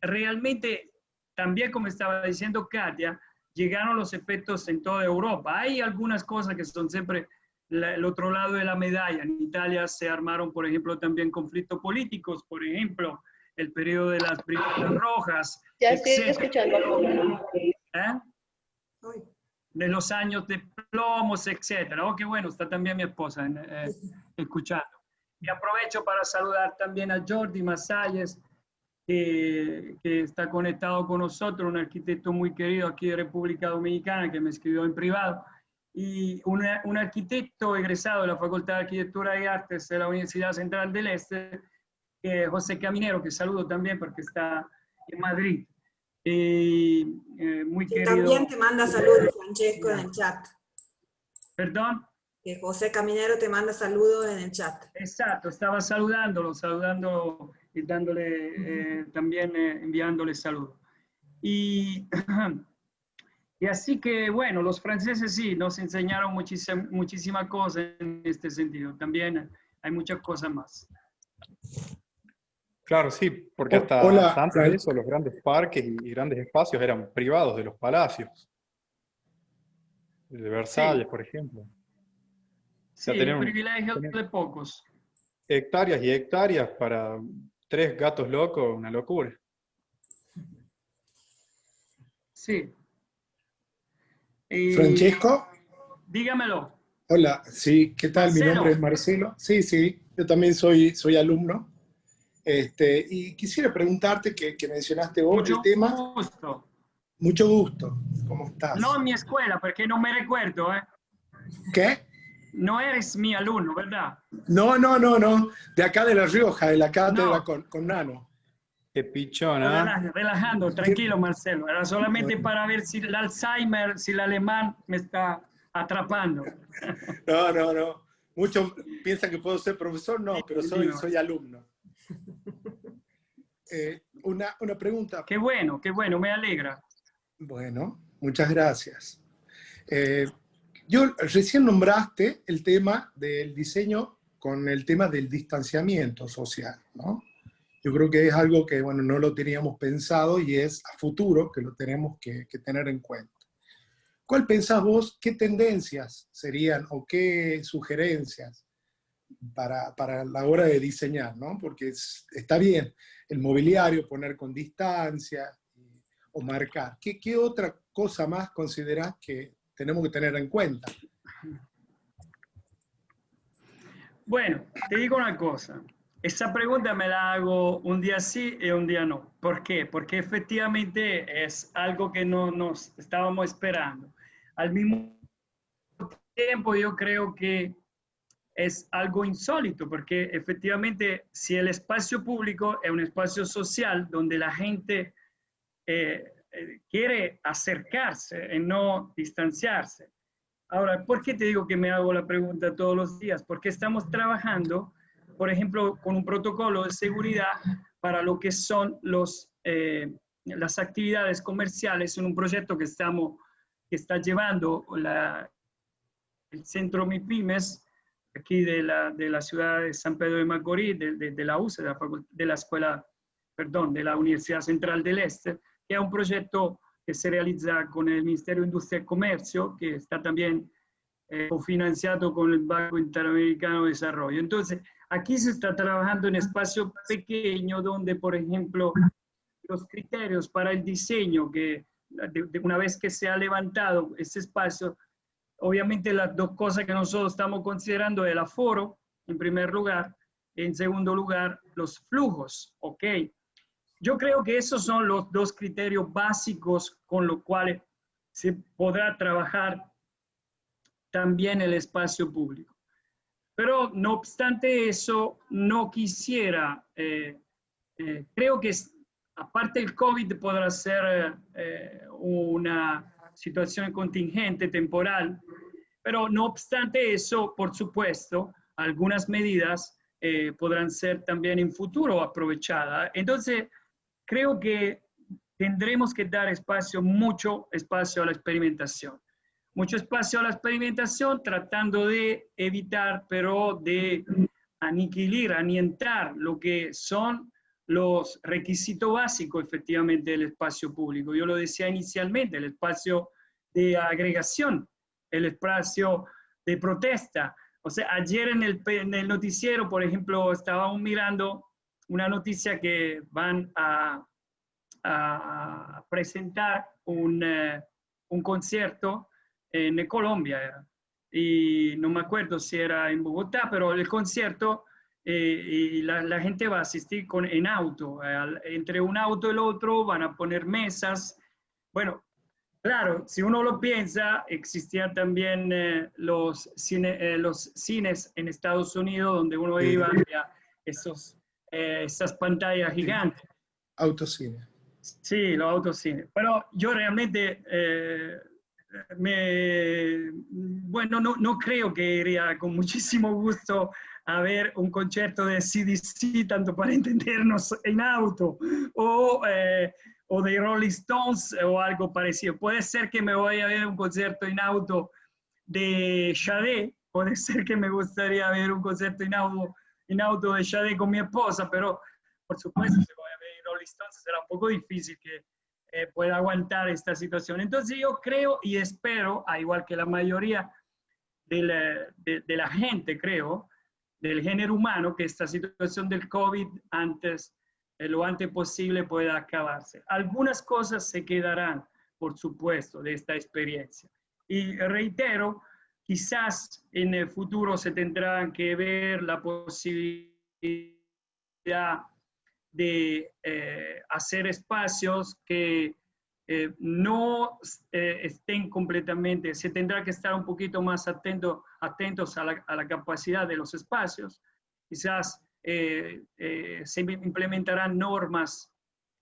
realmente, también como estaba diciendo Katia, llegaron los efectos en toda Europa. Hay algunas cosas que son siempre el otro lado de la medalla. En Italia se armaron, por ejemplo, también conflictos políticos, por ejemplo, el periodo de las Brigadas Rojas, Ya estoy etcétera. escuchando. De los años de plomos, etcétera. Oh, qué bueno, está también mi esposa escuchando. Y aprovecho para saludar también a Jordi Masalles, que está conectado con nosotros, un arquitecto muy querido aquí de República Dominicana, que me escribió en privado, y un arquitecto egresado de la Facultad de Arquitectura y Artes de la Universidad Central del Este, José Caminero, que saludo también porque está en Madrid. Muy Que querido. también te manda saludos, Francesco, en el chat. ¿Perdón? Que José Caminero te manda saludos en el chat. Exacto, estaba saludándolo y dándole también enviándole saludos. Y así que, bueno, los franceses sí nos enseñaron muchísimas cosas en este sentido. También hay muchas cosas más. Claro, sí, porque hasta Hola, antes de eso los grandes parques y grandes espacios eran privados de los palacios. El de Versalles, por ejemplo. Sí, tener privilegios de pocos. hectáreas y hectáreas para 3 gatos locos, una locura. Sí. Francesco. Dígamelo. Hola, sí, ¿qué tal? Mi Marcelo. nombre es Marcelo. Sí, sí, yo también soy alumno. Y quisiera preguntarte que mencionaste vos Mucho el tema. gusto. Mucho gusto. ¿Cómo estás? No en mi escuela, porque no me recuerdo, ¿eh? ¿Qué? No eres mi alumno, ¿verdad? No. De acá de La Rioja, de la cátedra No. con Nano. Qué pichona. Relajando, tranquilo, Marcelo. Era solamente para ver si el Alzheimer, si el alemán me está atrapando. No. Muchos piensan que puedo ser profesor, no, pero soy alumno. Una pregunta. Qué bueno, me alegra. Bueno, muchas gracias. Yo recién nombraste el tema del diseño con el tema del distanciamiento social, ¿no? Yo creo que es algo que, bueno, no lo teníamos pensado y es a futuro que lo tenemos que tener en cuenta. ¿Cuál pensás vos, qué tendencias serían o qué sugerencias para la hora de diseñar, ¿no? Porque está bien el mobiliario, poner con distancia o marcar. ¿Qué otra cosa más considerás que tenemos que tener en cuenta? Bueno, te digo una cosa. Esa pregunta me la hago un día sí y un día no. ¿Por qué? Porque efectivamente es algo que no nos estábamos esperando. Al mismo tiempo, yo creo que es algo insólito, porque efectivamente si el espacio público es un espacio social donde la gente quiere acercarse y no distanciarse. Ahora, ¿por qué te digo que me hago la pregunta todos los días? Porque estamos trabajando, por ejemplo, con un protocolo de seguridad para lo que son las actividades comerciales en un proyecto que está llevando el Centro MIPYMES, aquí de la ciudad de San Pedro de Macorís, de la UCE, de la escuela, perdón, de la Universidad Central del Este, que es un proyecto que se realiza con el Ministerio de Industria y Comercio, que está también cofinanciado con el Banco Interamericano de Desarrollo. Entonces, aquí se está trabajando en espacio pequeño donde, por ejemplo, los criterios para el diseño, que una vez que se ha levantado ese espacio, obviamente las dos cosas que nosotros estamos considerando es el aforo, en primer lugar, y en segundo lugar, los flujos, ¿ok? Yo creo que esos son los dos criterios básicos con los cuales se podrá trabajar también el espacio público. Pero no obstante eso, no quisiera, creo que aparte el COVID podrá ser una situación contingente, temporal, pero no obstante eso, por supuesto, algunas medidas podrán ser también en futuro aprovechadas. Entonces, creo que tendremos que dar espacio, mucho espacio a la experimentación. Mucho espacio a la experimentación, tratando de evitar, pero de aniquilar, ahuyentar lo que son los requisitos básicos, efectivamente, del espacio público. Yo lo decía inicialmente, el espacio de agregación, el espacio de protesta. O sea, ayer en el noticiero, por ejemplo, estábamos mirando una noticia que van a presentar un concierto en Colombia, y no me acuerdo si era en Bogotá, pero el concierto, y la gente va a asistir en auto, entre un auto y el otro van a poner mesas. Bueno, claro, si uno lo piensa, existían también los cines en Estados Unidos, donde uno iba a esas pantallas gigantes. Autocine. Sí, los autocines. Pero yo realmente, bueno, no creo que iría con muchísimo gusto a ver un concierto de CDC, tanto para entendernos, en auto, o de Rolling Stones o algo parecido. Puede ser que me vaya a ver un concierto en auto de Sade, puede ser que me gustaría ver un concierto en auto de Sade con mi esposa, pero por supuesto, si voy a ver Rolling Stones, será un poco difícil que pueda aguantar esta situación. Entonces yo creo y espero, al igual que la mayoría de la gente, creo, del género humano, que esta situación del COVID lo antes posible pueda acabarse. Algunas cosas se quedarán, por supuesto, de esta experiencia. Y reitero, quizás en el futuro se tendrán que ver la posibilidad de hacer espacios que no estén completamente, se tendrá que estar un poquito más atentos a la capacidad de los espacios. Quizás se implementarán normas,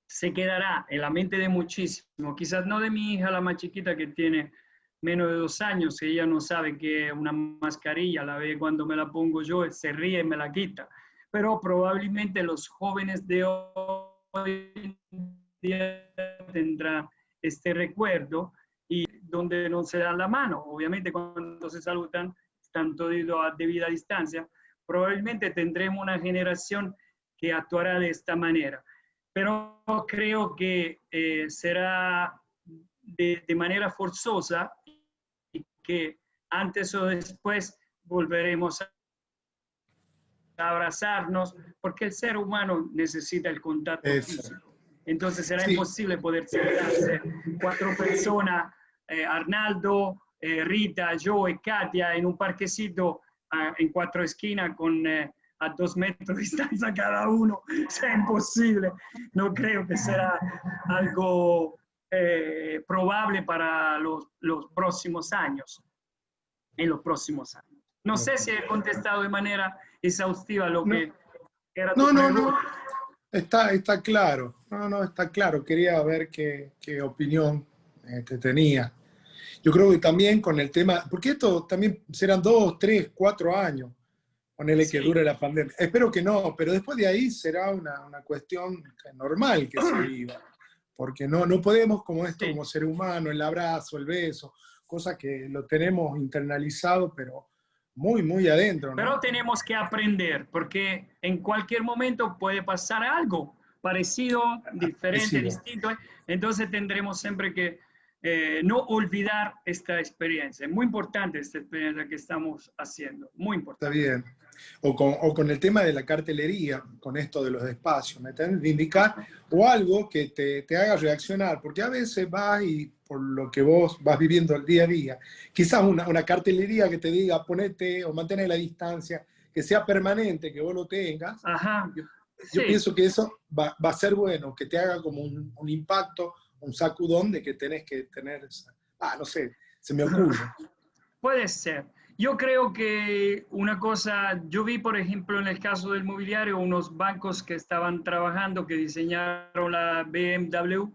se quedará en la mente de muchísimo, quizás no de mi hija, la más chiquita, que tiene menos de 2 años, ella no sabe que una mascarilla, la ve cuando me la pongo yo, se ríe y me la quita. Pero probablemente los jóvenes de hoy en día tendrán este recuerdo, y donde no se dan la mano. Obviamente cuando se saludan están todos a debida distancia. Probablemente tendremos una generación que actuará de esta manera. Pero creo que será de manera forzosa, y que antes o después volveremos a abrazarnos, porque el ser humano necesita el contacto físico. Entonces será imposible poder sentarse 4 personas, Arnaldo, Rita, yo y Katia, en un parquecito en 4 esquinas con a 2 metros de distancia cada uno. Será imposible. No creo que será algo probable para los próximos años, en los próximos años. No sé si he contestado de manera exhaustiva lo que era tu pregunta. No. Está claro. No, está claro. Quería ver qué opinión tenía. Yo creo que también con el tema, porque esto también serán 2, 3, 4 años, ponele que dure la pandemia. Espero que no, pero después de ahí será una cuestión normal que se viva. Porque no podemos, como esto, como ser humano, el abrazo, el beso, cosa que lo tenemos internalizado, pero muy, muy adentro, ¿no? Pero tenemos que aprender, porque en cualquier momento puede pasar algo parecido, diferente, distinto. Entonces tendremos siempre que no olvidar esta experiencia. Es muy importante esta experiencia que estamos haciendo, muy importante. Está bien. O con el tema de la cartelería, con esto de los espacios, ¿me entiendes? De indicar o algo que te haga reaccionar, porque a veces vas y por lo que vos vas viviendo el día a día, quizás una cartelería que te diga ponete o mantén la distancia, que sea permanente, que vos lo tengas. Ajá. Yo pienso que eso va a ser bueno, que te haga como un impacto, un sacudón de que tenés que tener, no sé, se me ocurre. Puede ser. Yo creo que una cosa, yo vi por ejemplo en el caso del mobiliario unos bancos que estaban trabajando, que diseñaron la BMW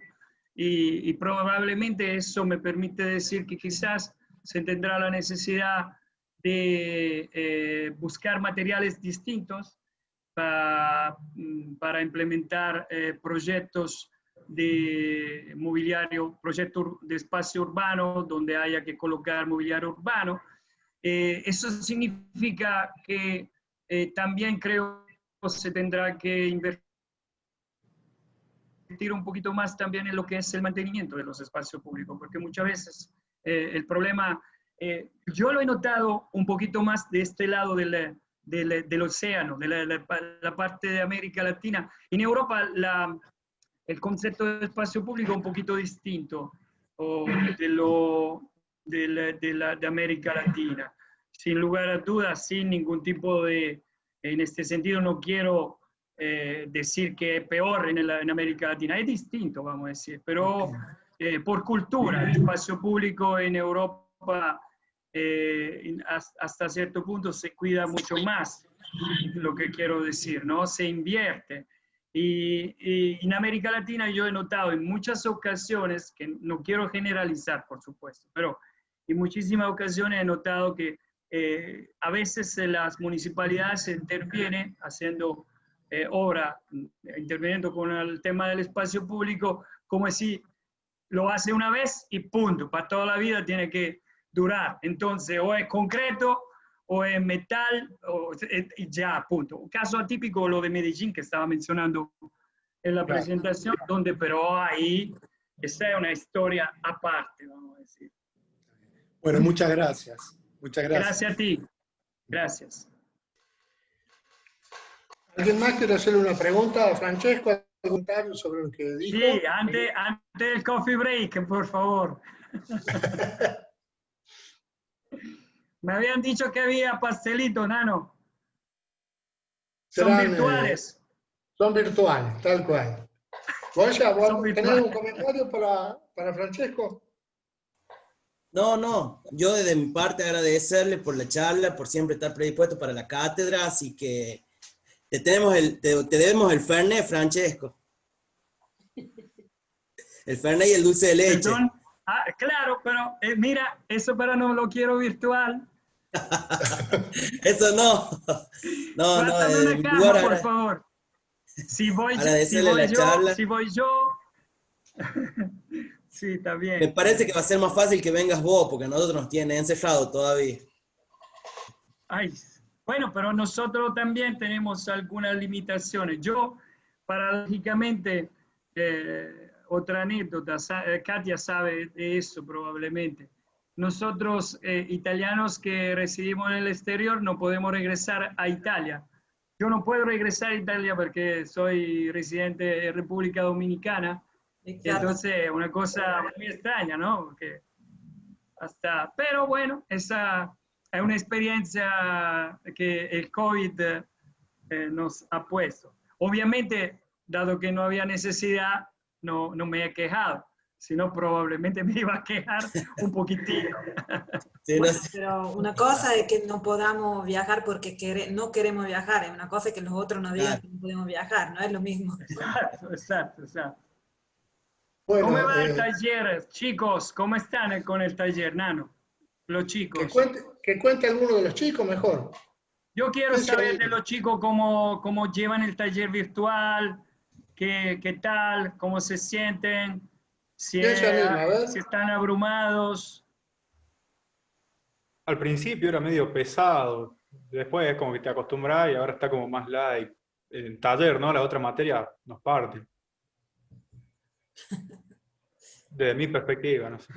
y probablemente eso me permite decir que quizás se tendrá la necesidad de buscar materiales distintos para implementar proyectos de mobiliario, proyectos de espacio urbano donde haya que colocar mobiliario urbano. Eso significa que también creo que se tendrá que invertir un poquito más también en lo que es el mantenimiento de los espacios públicos, porque muchas veces el problema, yo lo he notado un poquito más de este lado del océano, de la parte de América Latina. En Europa el concepto de espacio público es un poquito distinto de América Latina. Sin lugar a dudas, sin ningún tipo en este sentido no quiero decir que es peor en América Latina, es distinto, vamos a decir, pero por cultura, el espacio público en Europa hasta cierto punto se cuida mucho más, lo que quiero decir, ¿no? Se invierte. Y en América Latina yo he notado en muchas ocasiones, que no quiero generalizar, por supuesto, pero en muchísimas ocasiones he notado que a veces las municipalidades intervienen haciendo obra, interviniendo con el tema del espacio público, como si lo hace una vez y punto, para toda la vida tiene que durar. Entonces, o es concreto, o es metal, y ya, punto. Un caso atípico, lo de Medellín, que estaba mencionando en la presentación, donde pero ahí, esa es una historia aparte, vamos a decir. Bueno, muchas gracias. Muchas gracias. Gracias a ti. Gracias. ¿Alguien más quiere hacerle una pregunta a Francesco? ¿Algún comentario sobre lo que dijo? Sí, antes del coffee break, por favor. Me habían dicho que había pastelito, Nano. Son virtuales. Son virtuales, tal cual. ¿Vos Son tenés un comentario para Francesco? No, yo de mi parte agradecerle por la charla, por siempre estar predispuesto para la cátedra, así que te debemos el Fernet, Francesco. El Fernet y el dulce de leche. ¿Perdón? Ah, claro, pero mira, eso pero no lo quiero virtual. Eso no. Pásame una caja, por favor. Si voy yo. Sí, está bien. Me parece que va a ser más fácil que vengas vos, porque nosotros nos tienen encerrado todavía. Ay, bueno, pero nosotros también tenemos algunas limitaciones. Yo, paradójicamente, otra anécdota, Katia sabe de eso probablemente. Nosotros, italianos que residimos en el exterior, no podemos regresar a Italia. Yo no puedo regresar a Italia porque soy residente de República Dominicana. Entonces, una cosa muy extraña, ¿no? Porque pero bueno, esa es una experiencia que el COVID nos ha puesto. Obviamente, dado que no había necesidad, no me he quejado. Si no, probablemente me iba a quejar un poquitito. Sí, bueno, pero una cosa es que no podamos viajar porque no queremos viajar, es una cosa es que los otros nos digan que no podemos viajar, no es lo mismo. Exacto. Bueno, ¿Cómo va el taller, chicos? ¿Cómo están con el taller, Nano? Los chicos. Que cuente alguno de los chicos mejor. Yo quiero saber de los chicos cómo llevan el taller virtual, qué tal, cómo se sienten. Si están abrumados. Al principio era medio pesado, después es como que te acostumbras y ahora está como más light. El taller, ¿no? La otra materia nos parte. Desde mi perspectiva, no sé.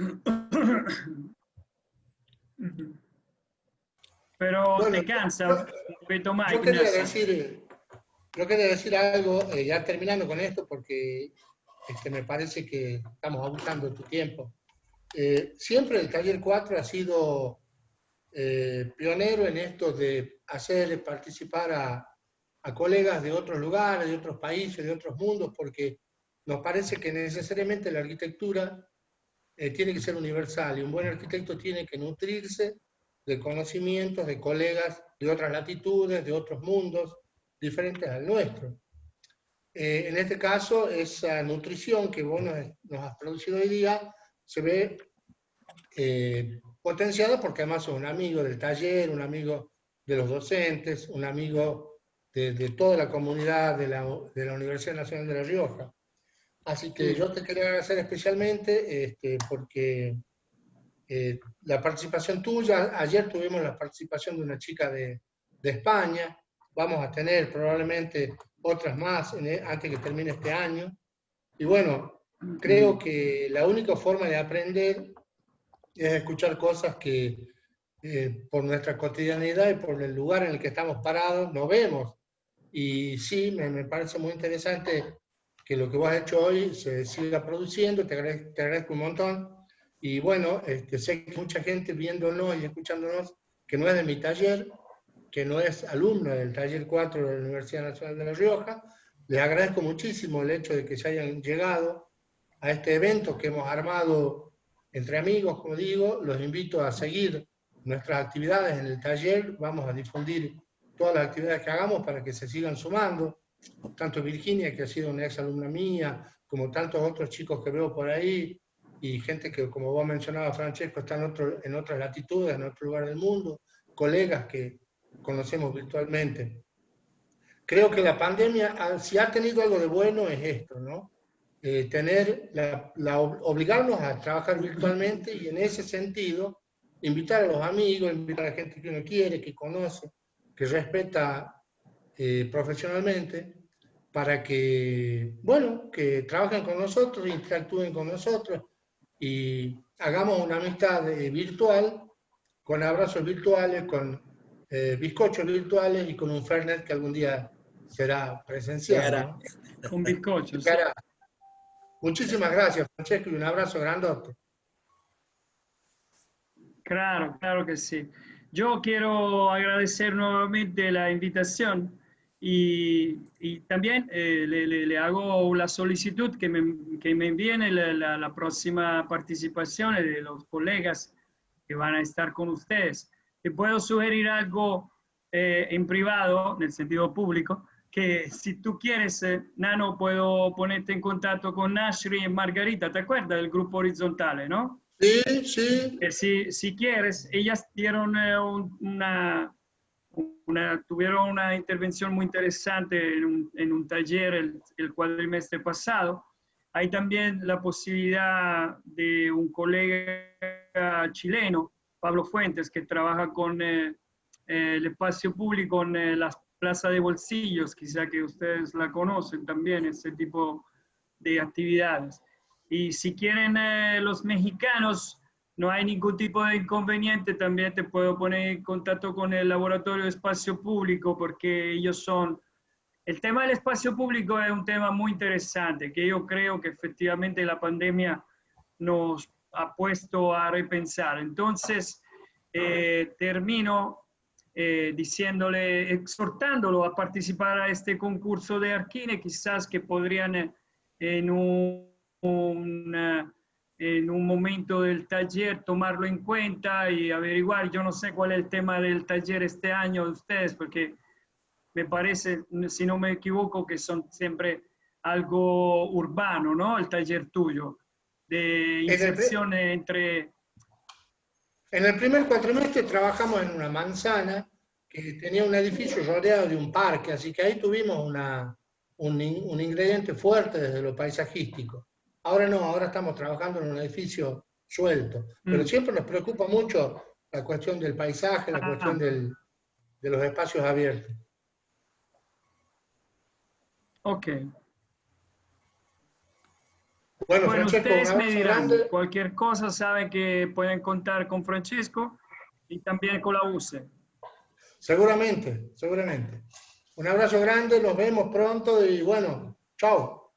Pero bueno, te cansa un poquito más. Yo quería decir algo, ya terminando con esto, porque me parece que estamos abusando de tu tiempo. Siempre el Taller 4 ha sido pionero en esto de hacer participar a colegas de otros lugares, de otros países, de otros mundos, porque nos parece que necesariamente la arquitectura tiene que ser universal y un buen arquitecto tiene que nutrirse de conocimientos de colegas de otras latitudes, de otros mundos, diferentes al nuestro. En este caso, esa nutrición que vos nos has producido hoy día se ve potenciada porque además sos un amigo del taller, un amigo de los docentes, un amigo de toda la comunidad de la Universidad Nacional de La Rioja. Así que yo te quería agradecer especialmente porque la participación tuya, ayer tuvimos la participación de una chica de España, vamos a tener probablemente otras más antes que termine este año. Y bueno, creo que la única forma de aprender es escuchar cosas que por nuestra cotidianidad y por el lugar en el que estamos parados no vemos. Y sí, me parece muy interesante que lo que vos has hecho hoy se siga produciendo, te agradezco un montón. Y bueno, sé que mucha gente viéndonos y escuchándonos que no es de mi taller, que no es alumno del taller 4 de la Universidad Nacional de La Rioja. Les agradezco muchísimo el hecho de que se hayan llegado a este evento que hemos armado entre amigos, como digo. Los invito a seguir nuestras actividades en el taller. Vamos a difundir todas las actividades que hagamos para que se sigan sumando. Tanto Virginia, que ha sido una ex alumna mía, como tantos otros chicos que veo por ahí, y gente que, como vos mencionabas, Francesco, está en otras latitudes, en otro lugar del mundo, colegas que conocemos virtualmente. Creo que la pandemia, si ha tenido algo de bueno, es esto, ¿no? Obligarnos a trabajar virtualmente y en ese sentido invitar a los amigos, invitar a la gente que uno quiere, que conoce, que respeta profesionalmente, para que, bueno, que trabajen con nosotros, interactúen con nosotros y hagamos una amistad virtual, con abrazos virtuales, con bizcochos virtuales y con un Fernet que algún día será presencial, ¿no? Con bizcochos. Sí. Muchísimas gracias, Francesco, y un abrazo grandote. Claro, claro que sí. Yo quiero agradecer nuevamente la invitación y también le hago la solicitud que me envíen la próxima participación de los colegas que van a estar con ustedes. Te puedo sugerir algo en privado, en el sentido público, que si tú quieres, Nano, puedo ponerte en contacto con Nashri y Margarita, ¿te acuerdas del grupo Horizontale, no? Sí, sí. Si quieres, ellas dieron tuvieron una intervención muy interesante en un taller el cuatrimestre pasado. Hay también la posibilidad de un colega chileno, Pablo Fuentes, que trabaja con el espacio público en las plazas de bolsillos, quizá que ustedes la conocen también, ese tipo de actividades. Y si quieren los mexicanos, no hay ningún tipo de inconveniente, también te puedo poner en contacto con el Laboratorio de Espacio Público, porque ellos son... El tema del espacio público es un tema muy interesante, que yo creo que efectivamente la pandemia nos ha puesto a repensar. Entonces, termino diciéndole, exhortándolo a participar a este concurso de Arquine, quizás que podrían en un momento del taller tomarlo en cuenta y averiguar. Yo no sé cuál es el tema del taller este año de ustedes, porque me parece, si no me equivoco, que son siempre algo urbano, ¿no? El taller tuyo, de inserción entre... En el primer cuatrimestre trabajamos en una manzana que tenía un edificio rodeado de un parque, así que ahí tuvimos un ingrediente fuerte desde lo paisajístico. Ahora no, ahora estamos trabajando en un edificio suelto, pero siempre nos preocupa mucho la cuestión del paisaje, la cuestión de los espacios abiertos. Ok. Bueno, Bueno, Francesco, ustedes un me abrazo dirán, grande. cualquier cosa saben que pueden contar con Francesco y también con la UCE. Seguramente, seguramente. Un abrazo grande, nos vemos pronto y bueno, chao.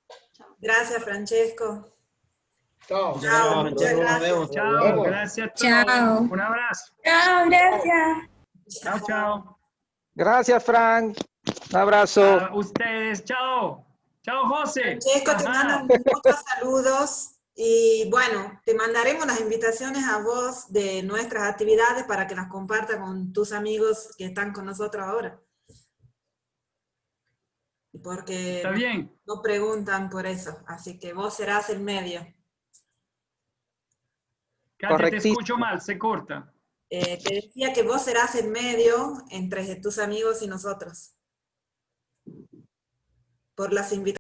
Gracias, Francesco. Chao. Chao, muchas gracias. Chao, gracias a todos. Chao. Un abrazo. Chao, gracias. Chao, chao. Gracias, Frank. Un abrazo. A ustedes, chao. Chao, José. Francesco, te mando muchos saludos Y bueno, te mandaremos las invitaciones a vos de nuestras actividades para que las compartas con tus amigos que están con nosotros ahora. Porque Está bien. no preguntan por eso, así que vos serás el medio. Katy, te Correctísimo. escucho mal, se corta. Te decía que vos serás el medio entre tus amigos y nosotros. Por las invitaciones.